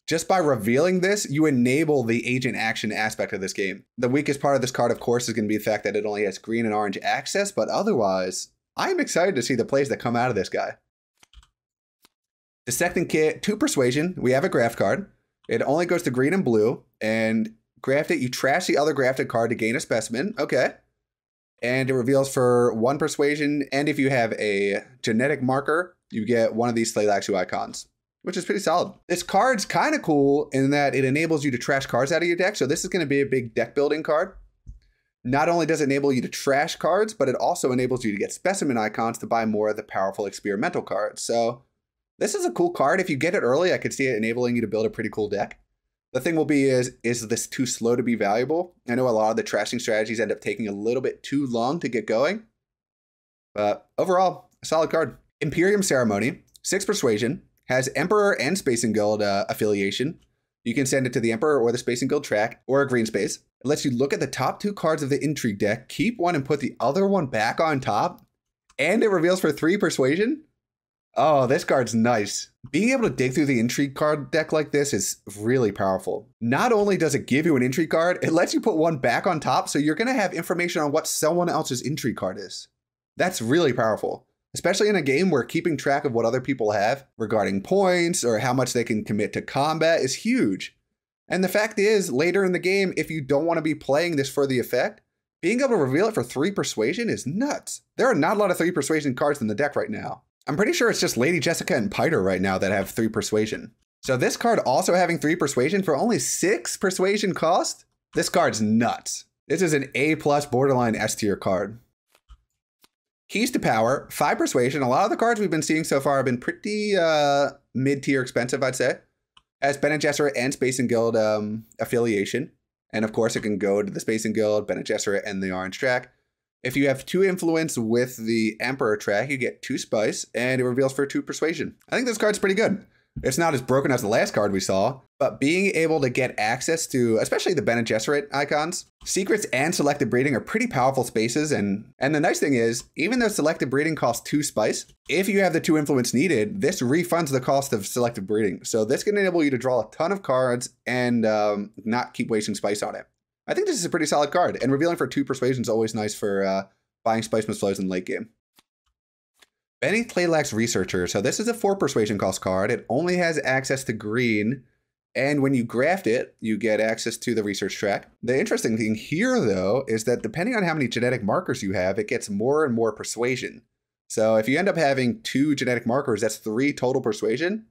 just by revealing this, you enable the agent action aspect of this game. The weakest part of this card, of course, is going to be the fact that it only has green and orange access, but otherwise, I'm excited to see the plays that come out of this guy. Dissecting Kit, 2 Persuasion. We have a graft card. It only goes to green and blue, and graft it. You trash the other grafted card to gain a specimen. Okay. And it reveals for 1 Persuasion, and if you have a genetic marker, you get one of these Tleilaxu icons, which is pretty solid. This card's kind of cool in that it enables you to trash cards out of your deck. So this is going to be a big deck building card. Not only does it enable you to trash cards, but it also enables you to get specimen icons to buy more of the powerful experimental cards. So this is a cool card. If you get it early, I could see it enabling you to build a pretty cool deck. The thing will be is this too slow to be valuable? I know a lot of the trashing strategies end up taking a little bit too long to get going. But overall, a solid card. Imperium Ceremony, 6 Persuasion. Has Emperor and Spacing Guild affiliation. You can send it to the Emperor or the Spacing Guild track or a green space. It lets you look at the top 2 cards of the intrigue deck, keep one and put the other one back on top, and it reveals for 3 Persuasion. Oh, this card's nice. Being able to dig through the intrigue card deck like this is really powerful. Not only does it give you an intrigue card, it lets you put one back on top, so you're going to have information on what someone else's intrigue card is. That's really powerful. Especially in a game where keeping track of what other people have regarding points or how much they can commit to combat is huge. And the fact is, later in the game, if you don't want to be playing this for the effect, being able to reveal it for 3 Persuasion is nuts. There are not a lot of 3 Persuasion cards in the deck right now. I'm pretty sure it's just Lady Jessica and Piter right now that have 3 Persuasion. So this card also having 3 Persuasion for only 6 Persuasion cost? This card's nuts. This is an A+ borderline S tier card. Keys to Power, 5 Persuasion. A lot of the cards we've been seeing so far have been pretty mid-tier expensive, I'd say. As Bene Gesserit and Spacing Guild affiliation. And of course, it can go to the Spacing Guild, Bene Gesserit, and the Orange track. If you have 2 Influence with the Emperor track, you get 2 Spice, and it reveals for 2 Persuasion. I think this card's pretty good. It's not as broken as the last card we saw, but being able to get access to, especially the Bene Gesserit icons, secrets and selective breeding are pretty powerful spaces. And the nice thing is, even though selective breeding costs 2 spice, if you have the 2 influence needed, this refunds the cost of selective breeding. So this can enable you to draw a ton of cards and not keep wasting spice on it. I think this is a pretty solid card, and revealing for 2 persuasion is always nice for buying Spice Mist Flows in late game. Benny Tlaylax Researcher. So this is a 4 persuasion cost card. It only has access to green. And when you graft it, you get access to the research track. The interesting thing here, though, is that depending on how many genetic markers you have, it gets more and more persuasion. So if you end up having 2 genetic markers, that's 3 total persuasion.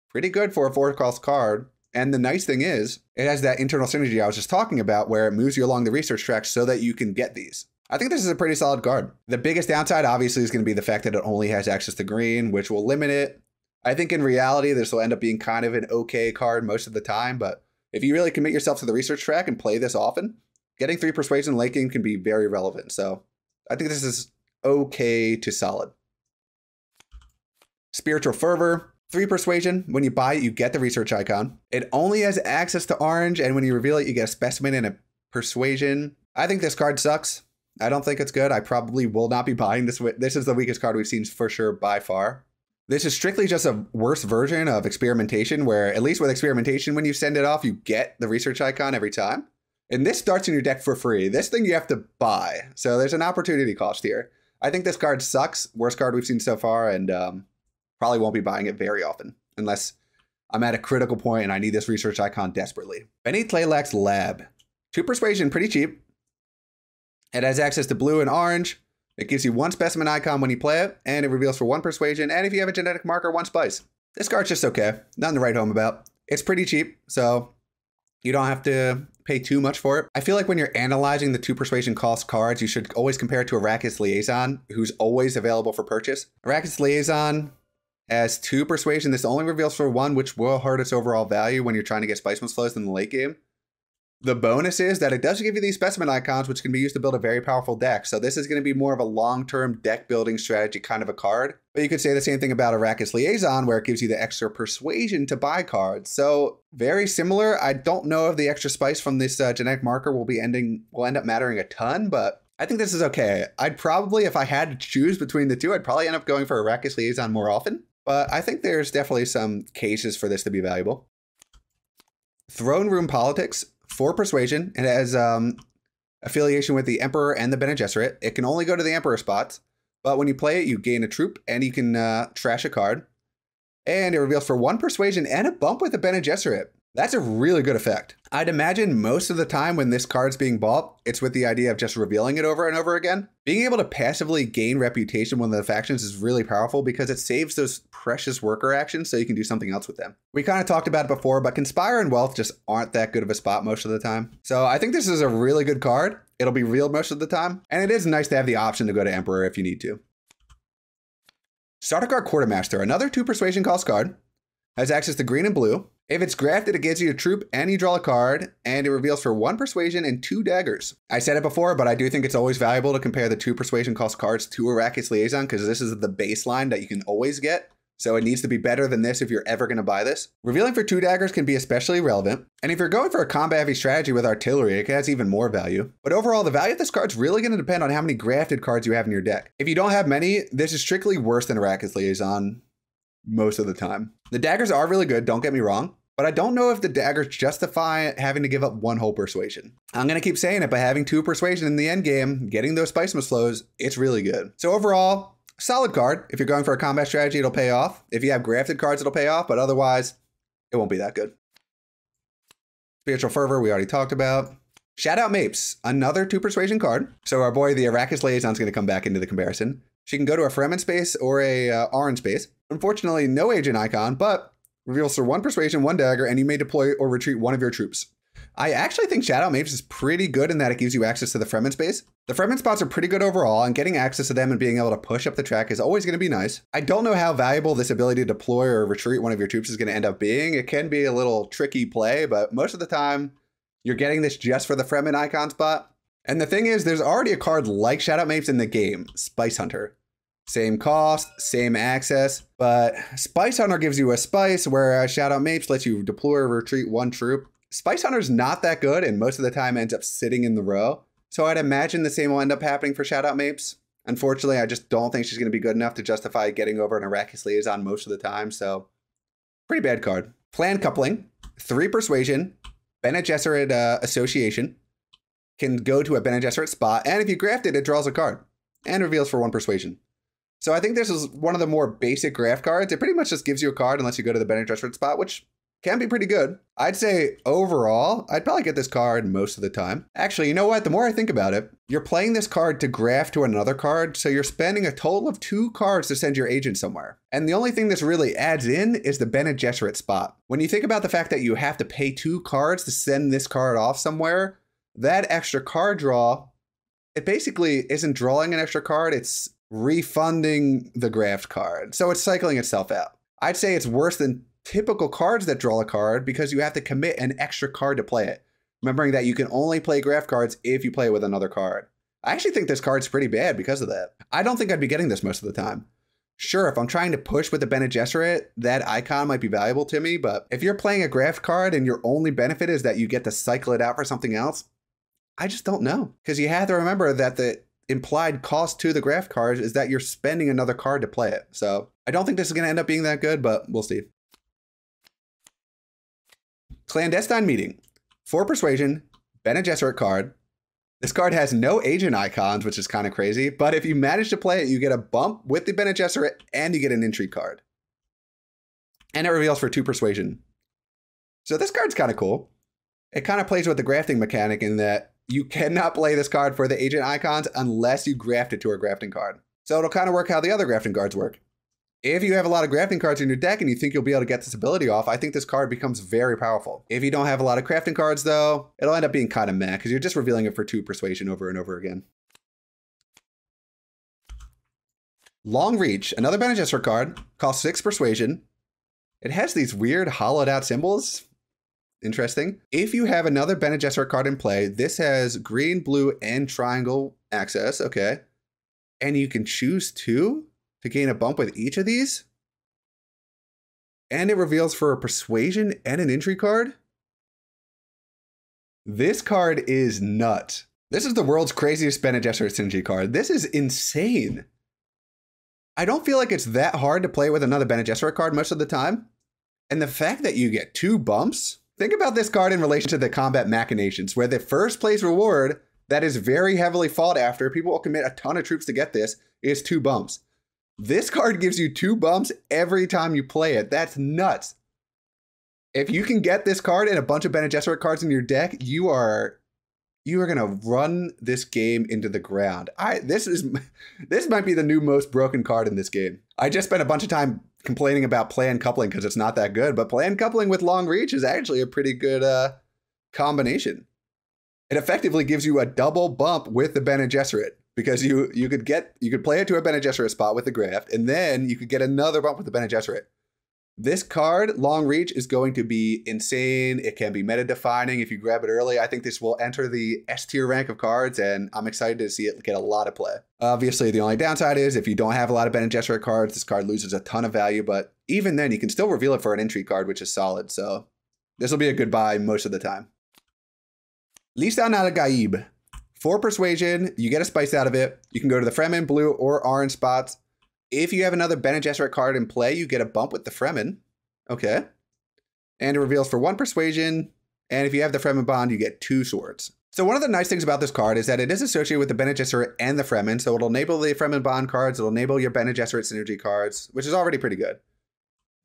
Pretty good for a 4 cost card. And the nice thing is, it has that internal synergy I was just talking about where it moves you along the research track so that you can get these. I think this is a pretty solid card. The biggest downside, obviously, is going to be the fact that it only has access to green, which will limit it. I think in reality, this will end up being kind of an okay card most of the time, but if you really commit yourself to the research track and play this often, getting 3 persuasion late game can be very relevant. So I think this is okay to solid. Spiritual Fervor, 3 persuasion. When you buy it, you get the research icon. It only has access to orange, and when you reveal it, you get a specimen and a persuasion. I think this card sucks. I don't think it's good. I probably will not be buying this. This is the weakest card we've seen for sure by far. This is strictly just a worse version of experimentation, where at least with experimentation, when you send it off, you get the research icon every time. And this starts in your deck for free. This thing you have to buy. So there's an opportunity cost here. I think this card sucks. Worst card we've seen so far, and probably won't be buying it very often unless I'm at a critical point and I need this research icon desperately. Benny Tlaylax Lab. 2 persuasion, pretty cheap. It has access to blue and orange. It gives you 1 specimen icon when you play it, and it reveals for 1 persuasion, and if you have a genetic marker, 1 spice. This card's just okay. Nothing to write home about. It's pretty cheap, so you don't have to pay too much for it. I feel like when you're analyzing the 2 persuasion cost cards, you should always compare it to Arrakis Liaison, who's always available for purchase. Arrakis Liaison has 2 persuasion. This only reveals for 1, which will hurt its overall value when you're trying to get Spiceman's Flows in the late game. The bonus is that it does give you these specimen icons, which can be used to build a very powerful deck. So this is going to be more of a long-term deck building strategy kind of a card. But you could say the same thing about Arrakis Liaison, where it gives you the extra persuasion to buy cards. So very similar. I don't know if the extra spice from this genetic marker will end up mattering a ton, but I think this is okay. I'd probably, if I had to choose between the two, I'd probably end up going for Arrakis Liaison more often. But I think there's definitely some cases for this to be valuable. Throne Room Politics. 4 persuasion. It has affiliation with the Emperor and the Bene Gesserit. It can only go to the Emperor spots, but when you play it, you gain a troop and you can trash a card. And it reveals for 1 persuasion and a bump with the Bene Gesserit. That's a really good effect. I'd imagine most of the time when this card's being bought, it's with the idea of just revealing it over and over again. Being able to passively gain reputation with the factions is really powerful because it saves those precious worker actions so you can do something else with them. We kind of talked about it before, but Conspire and Wealth just aren't that good of a spot most of the time. So I think this is a really good card. It'll be reeled most of the time. And it is nice to have the option to go to Emperor if you need to. Sardaukar Quartermaster, another 2 persuasion cost card. Has access to green and blue. If it's grafted, it gives you a troop and you draw a card, and it reveals for 1 persuasion and 2 daggers. I said it before, but I do think it's always valuable to compare the 2 persuasion cost cards to Arrakis Liaison because this is the baseline that you can always get. So it needs to be better than this if you're ever going to buy this. Revealing for 2 daggers can be especially relevant. And if you're going for a combat heavy strategy with artillery, it has even more value. But overall, the value of this card's really going to depend on how many grafted cards you have in your deck. If you don't have many, this is strictly worse than Arrakis Liaison most of the time. The daggers are really good, don't get me wrong, but I don't know if the daggers justify having to give up 1 whole persuasion. I'm going to keep saying it, but having 2 persuasion in the end game, getting those Spicemas flows, it's really good. So overall, solid card. If you're going for a combat strategy, it'll pay off. If you have grafted cards, it'll pay off, but otherwise, it won't be that good. Spiritual Fervor, we already talked about. Shout Out Mapes, another 2 persuasion card. So our boy, the Arrakis Liaison, is going to come back into the comparison. She can go to a Fremen space or a orange space. Unfortunately, no agent icon, but reveals for 1 persuasion, 1 dagger, and you may deploy or retreat 1 of your troops. I actually think Shout Out Mapes is pretty good in that it gives you access to the Fremen space. The Fremen spots are pretty good overall, and getting access to them and being able to push up the track is always going to be nice. I don't know how valuable this ability to deploy or retreat 1 of your troops is going to end up being. It can be a little tricky play, but most of the time, you're getting this just for the Fremen icon spot. And the thing is, there's already a card like Shout Out Mapes in the game, Spice Hunter. Same cost, same access, but Spice Hunter gives you a spice, whereas Shout Out Mapes lets you deploy or retreat 1 troop. Spice Hunter's not that good, and most of the time ends up sitting in the row. So I'd imagine the same will end up happening for Shout Out Mapes. Unfortunately, I just don't think she's going to be good enough to justify getting over an Arrakis Liaison most of the time, so pretty bad card. Plan Coupling, 3 persuasion, Bene Gesserit Association, can go to a Bene Gesserit spot, and if you graft it, it draws a card, and reveals for 1 persuasion. So I think this is one of the more basic graft cards. It pretty much just gives you a card unless you go to the Bene Gesserit spot, which can be pretty good. I'd say overall, I'd probably get this card most of the time. Actually, you know what? The more I think about it, you're playing this card to graft to another card, so you're spending a total of 2 cards to send your agent somewhere. And the only thing this really adds in is the Bene Gesserit spot. When you think about the fact that you have to pay 2 cards to send this card off somewhere, that extra card draw, it basically isn't drawing an extra card, it's refunding the graft card. So it's cycling itself out. I'd say it's worse than typical cards that draw a card because you have to commit an extra card to play it. Remembering that you can only play graft cards if you play it with another card. I actually think this card's pretty bad because of that. I don't think I'd be getting this most of the time. Sure, if I'm trying to push with the Bene Gesserit, that icon might be valuable to me, but if you're playing a graft card and your only benefit is that you get to cycle it out for something else, I just don't know. Because you have to remember that the implied cost to the graft card is that you're spending another card to play it. So I don't think this is going to end up being that good, but we'll see. Clandestine Meeting. 4 Persuasion, Bene Gesserit card. This card has no agent icons, which is kind of crazy, but if you manage to play it, you get a bump with the Bene Gesserit and you get an intrigue card. And it reveals for 2 Persuasion. So this card's kind of cool. It kind of plays with the grafting mechanic in that you cannot play this card for the agent icons unless you graft it to a grafting card. So it'll kind of work how the other grafting cards work. If you have a lot of grafting cards in your deck and you think you'll be able to get this ability off, I think this card becomes very powerful. If you don't have a lot of crafting cards though, it'll end up being kind of meh because you're just revealing it for 2 Persuasion over and over again. Long Reach, another Bene Gesserit card, costs 6 Persuasion. It has these weird hollowed out symbols. Interesting. If you have another Bene Gesserit card in play, this has green, blue, and triangle access. Okay. And you can choose 2 to gain a bump with each of these. And it reveals for a Persuasion and an intrigue card. This card is nuts. This is the world's craziest Bene Gesserit synergy card. This is insane. I don't feel like it's that hard to play with another Bene Gesserit card most of the time. And the fact that you get 2 bumps. Think about this card in relation to the Combat Machinations, where the first place reward that is very heavily fought after, people will commit a ton of troops to get this, is 2 bumps. This card gives you 2 bumps every time you play it. That's nuts. If you can get this card and a bunch of Bene Gesserit cards in your deck, you are gonna run this game into the ground. This might be the new most broken card in this game. I just spent a bunch of time complaining about Plan Coupling because it's not that good, but Plan Coupling with Long Reach is actually a pretty good combination. It effectively gives you a double bump with the Bene Gesserit because you could play it to a Bene Gesserit spot with the graft, and then you could get another bump with the Bene Gesserit. This card, Long Reach, is going to be insane. It can be meta-defining if you grab it early. I think this will enter the S-tier rank of cards, and I'm excited to see it get a lot of play. Obviously, the only downside is if you don't have a lot of Bene Gesserit cards, this card loses a ton of value, but even then, you can still reveal it for an intrigue card, which is solid, so this will be a good buy most of the time. Lisan al-Gaib. 4 Persuasion, you get a spice out of it. You can go to the Fremen, blue, or orange spots. If you have another Bene Gesserit card in play, you get a bump with the Fremen. Okay. And it reveals for 1 Persuasion. And if you have the Fremen bond, you get 2 swords. So one of the nice things about this card is that it is associated with the Bene Gesserit and the Fremen. So it'll enable the Fremen bond cards. It'll enable your Bene Gesserit synergy cards, which is already pretty good.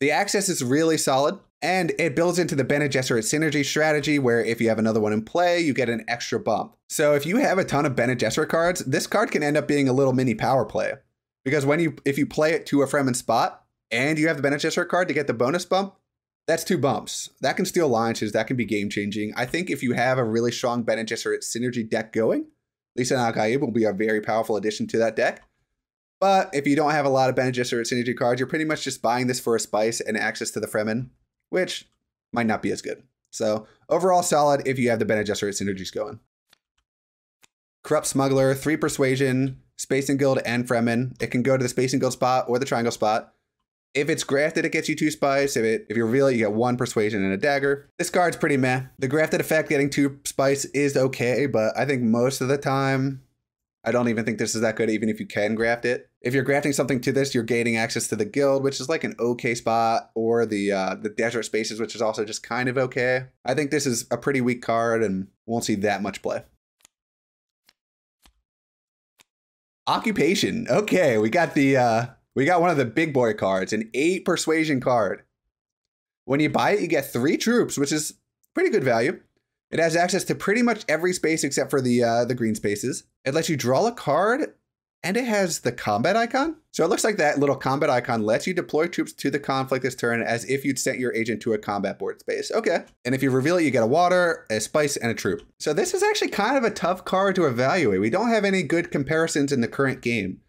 The access is really solid. And it builds into the Bene Gesserit synergy strategy where if you have another one in play, you get an extra bump. So if you have a ton of Bene Gesserit cards, this card can end up being a little mini power play. Because if you play it to a Fremen spot and you have the Bene Gesserit card to get the bonus bump, that's 2 bumps. That can steal launches. That can be game changing. I think if you have a really strong Bene Gesserit synergy deck going, Lisan al-Gaib will be a very powerful addition to that deck. But if you don't have a lot of Bene Gesserit synergy cards, you're pretty much just buying this for a spice and access to the Fremen, which might not be as good. So overall solid if you have the Bene Gesserit synergies going. Corrupt Smuggler, 3 Persuasion, Spacing Guild and Fremen. It can go to the Spacing Guild spot or the Triangle spot. If it's grafted, it gets you 2 spice. If you reveal it, you get 1 Persuasion and a dagger. This card's pretty meh. The grafted effect getting 2 spice is okay, but I think most of the time, I don't even think this is that good, even if you can graft it. If you're grafting something to this, you're gaining access to the guild, which is like an okay spot, or the desert spaces, which is also just kind of okay. I think this is a pretty weak card and won't see that much play. Occupation. Okay, we got one of the big boy cards, an 8 persuasion card. When you buy it, you get 3 troops, which is pretty good value. It has access to pretty much every space except for the green spaces. It lets you draw a card, and it has the combat icon. So it looks like that little combat icon lets you deploy troops to the conflict this turn as if you'd sent your agent to a combat board space. Okay. And if you reveal it, you get a water, a spice, and a troop. So this is actually kind of a tough card to evaluate. We don't have any good comparisons in the current game.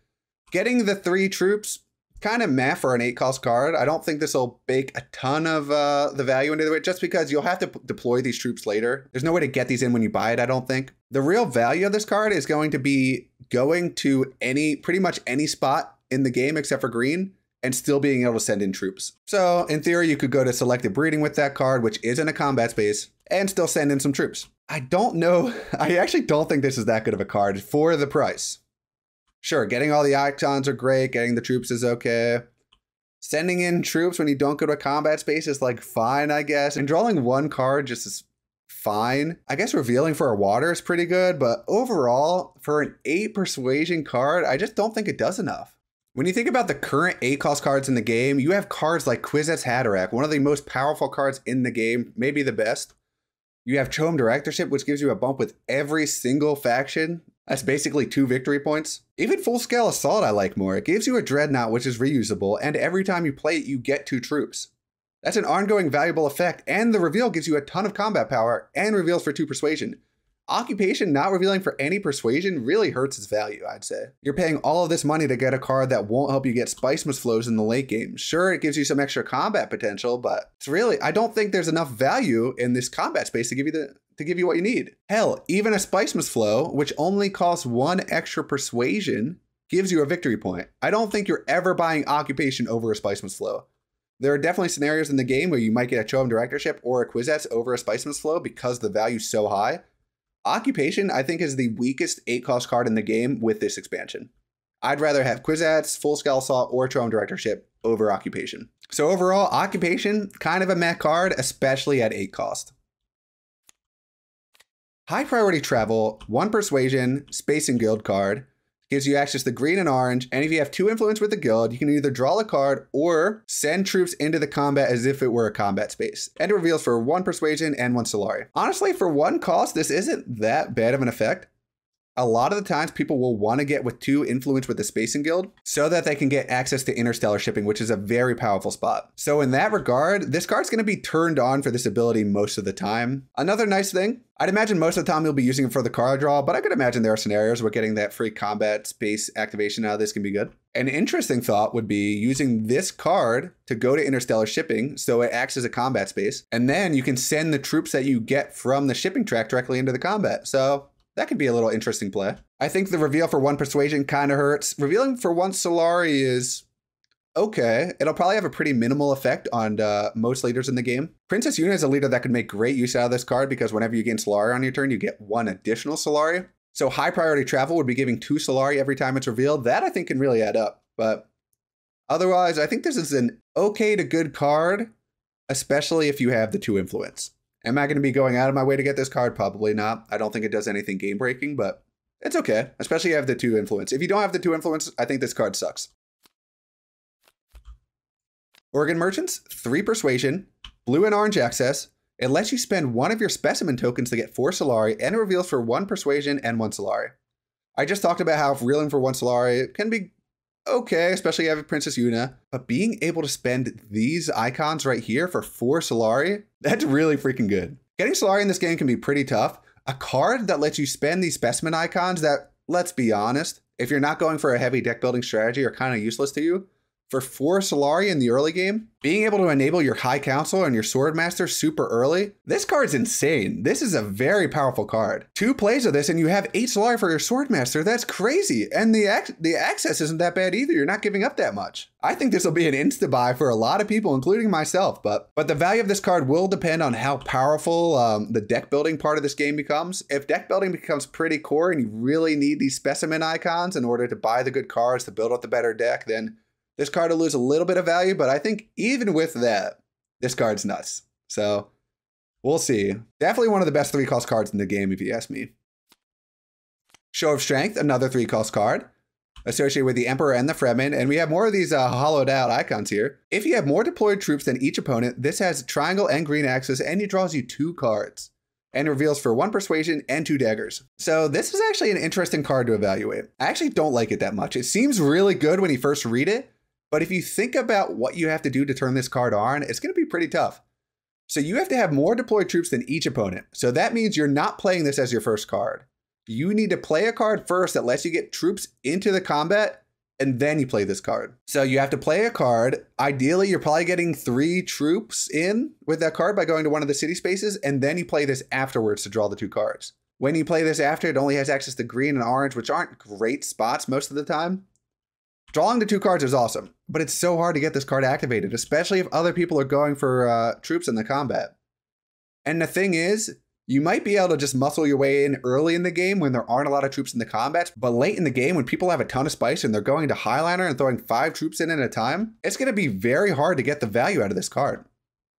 Getting the 3 troops, kind of meh for an 8-cost card. I don't think this will bake a ton of the value into it just because you'll have to deploy these troops later. There's no way to get these in when you buy it, I don't think. The real value of this card is going to be going to pretty much any spot in the game except for green and still being able to send in troops. So in theory, you could go to selective breeding with that card, which is in a combat space, and still send in some troops. I don't know. I actually don't think this is that good of a card for the price. Sure, getting all the icons are great. Getting the troops is okay. Sending in troops when you don't go to a combat space is like fine, I guess. And drawing 1 card just is fine. I guess revealing for a water is pretty good, but overall, for an 8 persuasion card, I just don't think it does enough. When you think about the current 8-cost cards in the game, you have cards like Kwisatz Haderach, one of the most powerful cards in the game, maybe the best. You have Chom Directorship, which gives you a bump with every single faction. That's basically 2 victory points. Even Full Scale Assault I like more. It gives you a Dreadnought, which is reusable, and every time you play it, you get 2 troops. That's an ongoing valuable effect, and the reveal gives you a ton of combat power and reveals for 2 persuasion. Occupation not revealing for any persuasion really hurts its value, I'd say. You're paying all of this money to get a card that won't help you get Spicemas flows in the late game. Sure, it gives you some extra combat potential, but it's really, I don't think there's enough value in this combat space to give you what you need. Hell, even a Spicemas flow, which only costs 1 extra persuasion, gives you a victory point. I don't think you're ever buying Occupation over a Spicemas flow. There are definitely scenarios in the game where you might get a Chom Directorship or a Kwisatz over a Spicemas flow because the value's so high. Occupation, I think, is the weakest 8-cost card in the game with this expansion. I'd rather have Kwisatz, Full Scale Assault, or Chom Directorship over Occupation. So overall, Occupation, kind of a meh card, especially at 8 cost. High Priority Travel, 1 Persuasion, Space and Guild card. Gives you access to green and orange, and if you have 2 influence with the guild, you can either draw a card or send troops into the combat as if it were a combat space. And it reveals for 1 persuasion and 1 Solari. Honestly, for 1 cost, this isn't that bad of an effect. A lot of the times people will want to get with 2 influence with the Spacing Guild so that they can get access to interstellar shipping, which is a very powerful spot. So in that regard, this card's going to be turned on for this ability most of the time. Another nice thing, I'd imagine most of the time you'll be using it for the card draw, but I could imagine there are scenarios where getting that free combat space activation out of this can be good. An interesting thought would be using this card to go to interstellar shipping so it acts as a combat space, and then you can send the troops that you get from the shipping track directly into the combat. So that could be a little interesting play. I think the reveal for 1 persuasion kind of hurts. Revealing for 1 Solari is okay. It'll probably have a pretty minimal effect on most leaders in the game. Princess Yuna is a leader that could make great use out of this card because whenever you gain Solari on your turn, you get 1 additional Solari. So High Priority Travel would be giving 2 Solari every time it's revealed. That I think can really add up. But otherwise, I think this is an okay to good card, especially if you have the 2 influence. Am I going to be going out of my way to get this card? Probably not. I don't think it does anything game breaking, but it's okay, especially if you have the 2 influence. If you don't have the 2 influence, I think this card sucks. Organ Merchants, 3 persuasion, blue and orange access. It lets you spend 1 of your specimen tokens to get 4 Solari, and it reveals for 1 persuasion and 1 Solari. I just talked about how revealing for 1 Solari can be okay, especially if you have Princess Yuna, but being able to spend these icons right here for 4 Solari, that's really freaking good. Getting Solari in this game can be pretty tough. A card that lets you spend these specimen icons that, let's be honest, if you're not going for a heavy deck building strategy are kind of useless to you, for 4 Solari in the early game, being able to enable your High Council and your Swordmaster super early, this card's insane. This is a very powerful card. 2 plays of this and you have 8 Solari for your Swordmaster. That's crazy. And the access isn't that bad either. You're not giving up that much. I think this will be an insta-buy for a lot of people, including myself, but the value of this card will depend on how powerful the deck building part of this game becomes. If deck building becomes pretty core and you really need these specimen icons in order to buy the good cards to build up the better deck, then this card will lose a little bit of value, but I think even with that, this card's nuts. So we'll see. Definitely one of the best 3-cost cards in the game, if you ask me. Show of Strength, another 3-cost card. associated with the Emperor and the Fremen, and we have more of these hollowed out icons here. If you have more deployed troops than each opponent, this has triangle and green axis, and it draws you 2 cards, and reveals for 1 persuasion and 2 daggers. So this is actually an interesting card to evaluate. I actually don't like it that much. It seems really good when you first read it, but if you think about what you have to do to turn this card on, it's going to be pretty tough. So you have to have more deployed troops than each opponent. So that means you're not playing this as your first card. You need to play a card first that lets you get troops into the combat, and then you play this card. So you have to play a card. Ideally, you're probably getting 3 troops in with that card by going to one of the city spaces, and then you play this afterwards to draw the 2 cards. When you play this after, it only has access to green and orange, which aren't great spots most of the time. Drawing the 2 cards is awesome, but it's so hard to get this card activated, especially if other people are going for troops in the combat. And the thing is, you might be able to just muscle your way in early in the game when there aren't a lot of troops in the combats, but late in the game when people have a ton of spice and they're going to Highliner and throwing 5 troops in at a time, it's going to be very hard to get the value out of this card.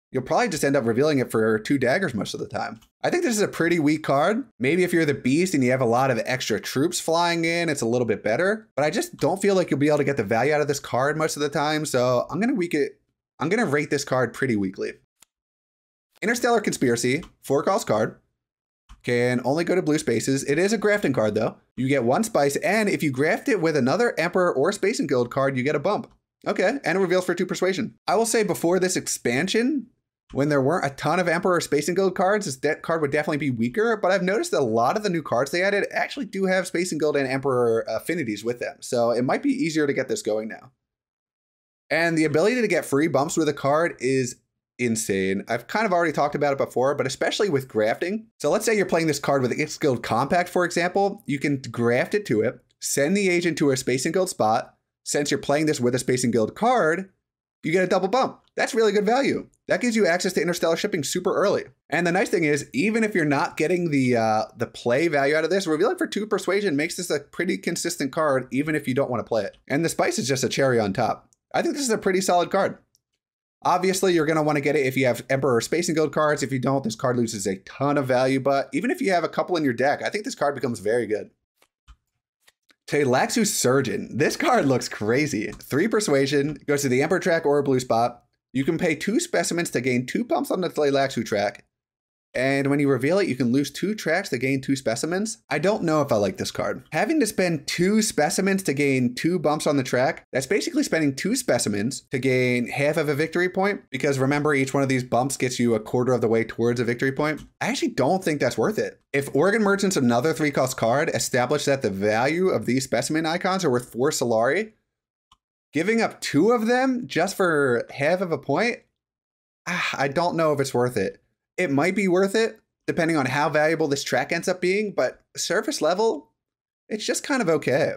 You'll probably just end up revealing it for 2 daggers most of the time. I think this is a pretty weak card. Maybe if you're the beast and you have a lot of extra troops flying in, it's a little bit better, but I just don't feel like you'll be able to get the value out of this card most of the time. So I'm going to rate this card pretty weakly. Interstellar Conspiracy, 4 cost card. Can only go to blue spaces. It is a grafting card though. You get 1 spice, and if you graft it with another Emperor or Space and Guild card, you get a bump. Okay, and it reveals for 2 persuasion. I will say before this expansion, when there weren't a ton of Emperor or Space and Guild cards, that card would definitely be weaker, but I've noticed that a lot of the new cards they added actually do have Space and Guild and Emperor affinities with them, so it might be easier to get this going now. And the ability to get free bumps with a card is insane. I've kind of already talked about it before, but especially with grafting. So let's say you're playing this card with the X Guild Compact, for example. You can graft it to it, send the agent to a Space and Guild spot. Since you're playing this with a Space and Guild card, you get a double bump. That's really good value. That gives you access to interstellar shipping super early. And the nice thing is, even if you're not getting the play value out of this, revealing for 2 persuasion makes this a pretty consistent card, even if you don't want to play it. And the spice is just a cherry on top. I think this is a pretty solid card. Obviously, you're going to want to get it if you have Emperor or Space and Guild cards. If you don't, this card loses a ton of value. But even if you have a couple in your deck, I think this card becomes very good. Tleilaxu Surgeon. This card looks crazy. 3 persuasion, goes to the Emperor track or a blue spot. You can pay 2 specimens to gain 2 bumps on the Tleilaxu track. And when you reveal it, you can lose 2 tracks to gain 2 specimens. I don't know if I like this card. Having to spend 2 specimens to gain 2 bumps on the track, that's basically spending 2 specimens to gain half of a victory point, because remember, each one of these bumps gets you a quarter of the way towards a victory point. I actually don't think that's worth it. If Organ Merchant's another 3-cost card established that the value of these specimen icons are worth 4 Solari, giving up 2 of them just for half of a point, I don't know if it's worth it. It might be worth it, depending on how valuable this track ends up being, but surface level, it's just kind of okay.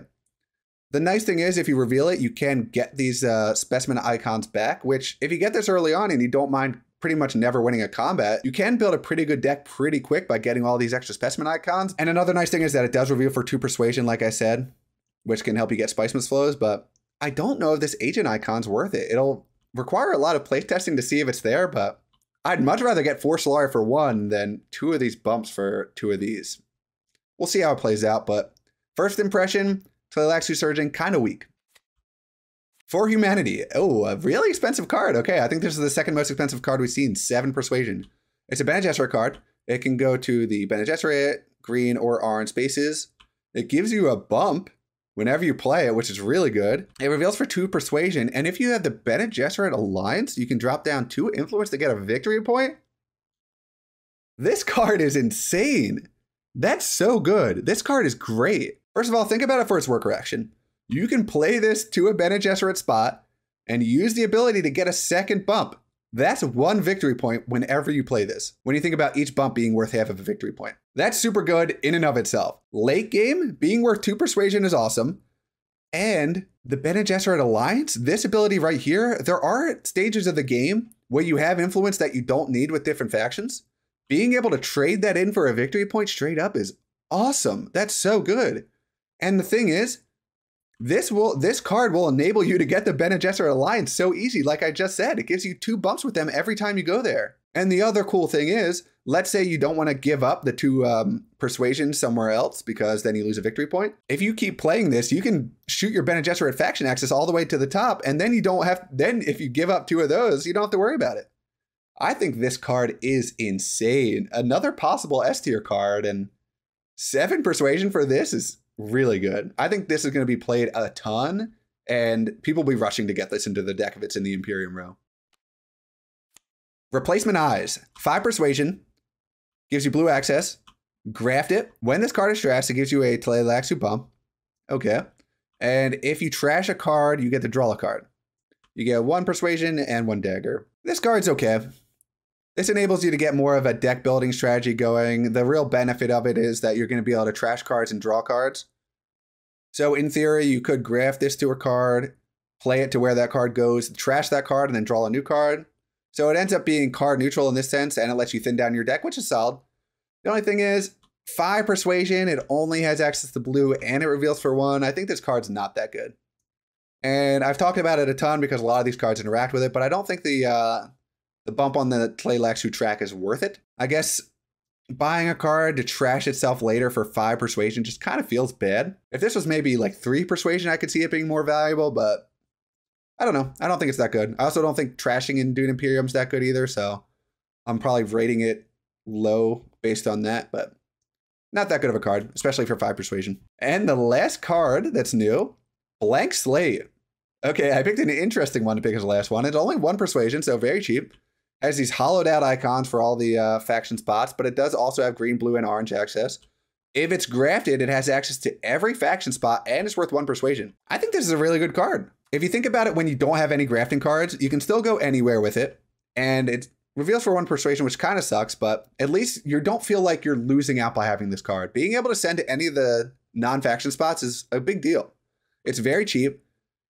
The nice thing is, if you reveal it, you can get these specimen icons back, which if you get this early on and you don't mind pretty much never winning a combat, you can build a pretty good deck pretty quick by getting all these extra specimen icons. And another nice thing is that it does reveal for 2 persuasion, like I said, which can help you get Spiceman's flows, but I don't know if this agent icon's worth it. It'll require a lot of playtesting to see if it's there, but I'd much rather get 4 Solari for 1 than 2 of these bumps for 2 of these. We'll see how it plays out, but first impression, Tleilaxu Surgeon, kind of weak. For Humanity, oh, a really expensive card. Okay, I think this is the second most expensive card we've seen, 7 Persuasion. It's a Bene Gesserit card. It can go to the Bene Gesserit, green or orange spaces. It gives you a bump whenever you play it, which is really good. It reveals for 2 Persuasion, and if you have the Bene Gesserit Alliance, you can drop down 2 Influence to get a victory point. This card is insane. That's so good. This card is great. First of all, think about it for its worker action. You can play this to a Bene Gesserit spot and use the ability to get a second bump. That's 1 victory point whenever you play this, when you think about each bump being worth half of a victory point. That's super good in and of itself. Late game, being worth 2 Persuasion is awesome. And the Bene Gesserit Alliance, this ability right here, there are stages of the game where you have influence that you don't need with different factions. Being able to trade that in for a victory point straight up is awesome. That's so good. And the thing is, this card will enable you to get the Bene Gesserit Alliance so easy. Like I just said, it gives you 2 bumps with them every time you go there. And the other cool thing is, let's say you don't want to give up the 2 persuasion somewhere else because then you lose a victory point. If you keep playing this, you can shoot your Bene Gesserit faction axis all the way to the top, and then you don't have, then if you give up 2 of those, you don't have to worry about it. I think this card is insane. Another possible S tier card, and 7 persuasion for this is really good. I think this is going to be played a ton, and people will be rushing to get this into the deck if it's in the Imperium row. Replacement Eyes. 5 persuasion. Gives you blue access. Graft it. When this card is trashed, it gives you a Tleilaxu bump. Okay. And if you trash a card, you get to draw a card. You get 1 persuasion and 1 dagger. This card's okay. This enables you to get more of a deck building strategy going. The real benefit of it is that you're going to be able to trash cards and draw cards. So in theory, you could graft this to a card, play it to where that card goes, trash that card, and then draw a new card. So it ends up being card neutral in this sense, and it lets you thin down your deck, which is solid. The only thing is, 5 persuasion, it only has access to blue, and it reveals for 1. I think this card's not that good. And I've talked about it a ton because a lot of these cards interact with it, but I don't think the bump on the Tleilaxu track is worth it. I guess buying a card to trash itself later for 5 persuasion just kind of feels bad. If this was maybe like 3 persuasion, I could see it being more valuable, but I don't know. I don't think it's that good. I also don't think trashing in Dune Imperium is that good either, so I'm probably rating it low based on that, but not that good of a card, especially for 5 persuasion. And the last card that's new, Blank Slate. Okay, I picked an interesting one to pick as the last one. It's only 1 persuasion, so very cheap. Has these hollowed out icons for all the faction spots, but it does also have green, blue, and orange access. If it's grafted, it has access to every faction spot, and it's worth 1 persuasion. I think this is a really good card. If you think about it, when you don't have any grafting cards, you can still go anywhere with it, and it reveals for 1 persuasion, which kind of sucks, but at least you don't feel like you're losing out by having this card. Being able to send to any of the non-faction spots is a big deal. It's very cheap.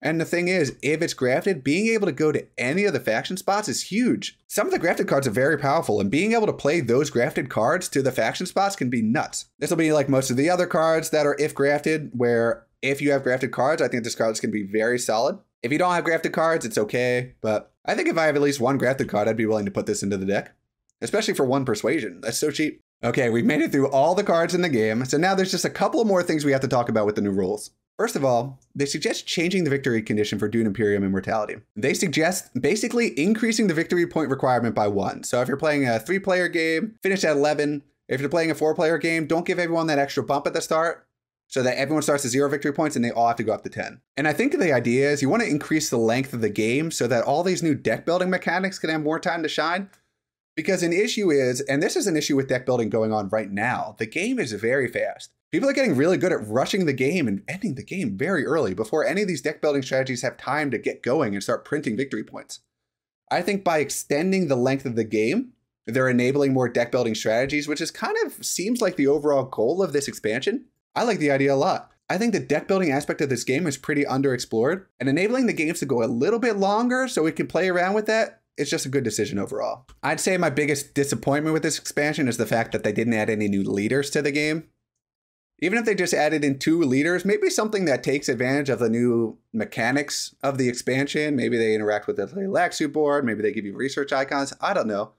And the thing is, if it's grafted, being able to go to any of the faction spots is huge. Some of the grafted cards are very powerful, and being able to play those grafted cards to the faction spots can be nuts. This will be like most of the other cards that are if grafted, where if you have grafted cards, I think this card is going to be very solid. If you don't have grafted cards, it's okay, but I think if I have at least 1 grafted card, I'd be willing to put this into the deck, especially for 1 persuasion. That's so cheap. Okay, we've made it through all the cards in the game, so now there's just a couple of more things we have to talk about with the new rules. First of all, they suggest changing the victory condition for Dune Imperium Immortality. They suggest basically increasing the victory point requirement by 1. So if you're playing a 3-player game, finish at 11. If you're playing a 4-player game, don't give everyone that extra bump at the start so that everyone starts at 0 victory points and they all have to go up to 10. And I think the idea is you want to increase the length of the game so that all these new deck building mechanics can have more time to shine. Because an issue is, and this is an issue with deck building going on right now, the game is very fast. People are getting really good at rushing the game and ending the game very early before any of these deck building strategies have time to get going and start printing victory points. I think by extending the length of the game, they're enabling more deck building strategies, which is kind of seems like the overall goal of this expansion. I like the idea a lot. I think the deck building aspect of this game is pretty underexplored, and enabling the games to go a little bit longer so we can play around with that, it's just a good decision overall. I'd say my biggest disappointment with this expansion is the fact that they didn't add any new leaders to the game. Even if they just added in 2 leaders, maybe something that takes advantage of the new mechanics of the expansion. Maybe they interact with the Tleilaxu board. Maybe they give you research icons. I don't know.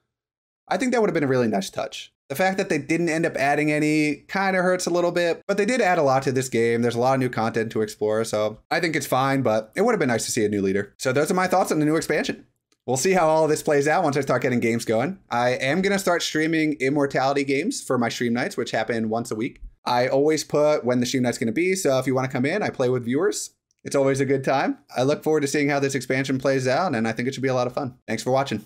I think that would have been a really nice touch. The fact that they didn't end up adding any kind of hurts a little bit, but they did add a lot to this game. There's a lot of new content to explore, so I think it's fine, but it would have been nice to see a new leader. So those are my thoughts on the new expansion. We'll see how all of this plays out once I start getting games going. I am going to start streaming Immortality games for my stream nights, which happen once a week. I always put when the stream night's going to be, so if you want to come in, I play with viewers. It's always a good time. I look forward to seeing how this expansion plays out, and I think it should be a lot of fun. Thanks for watching.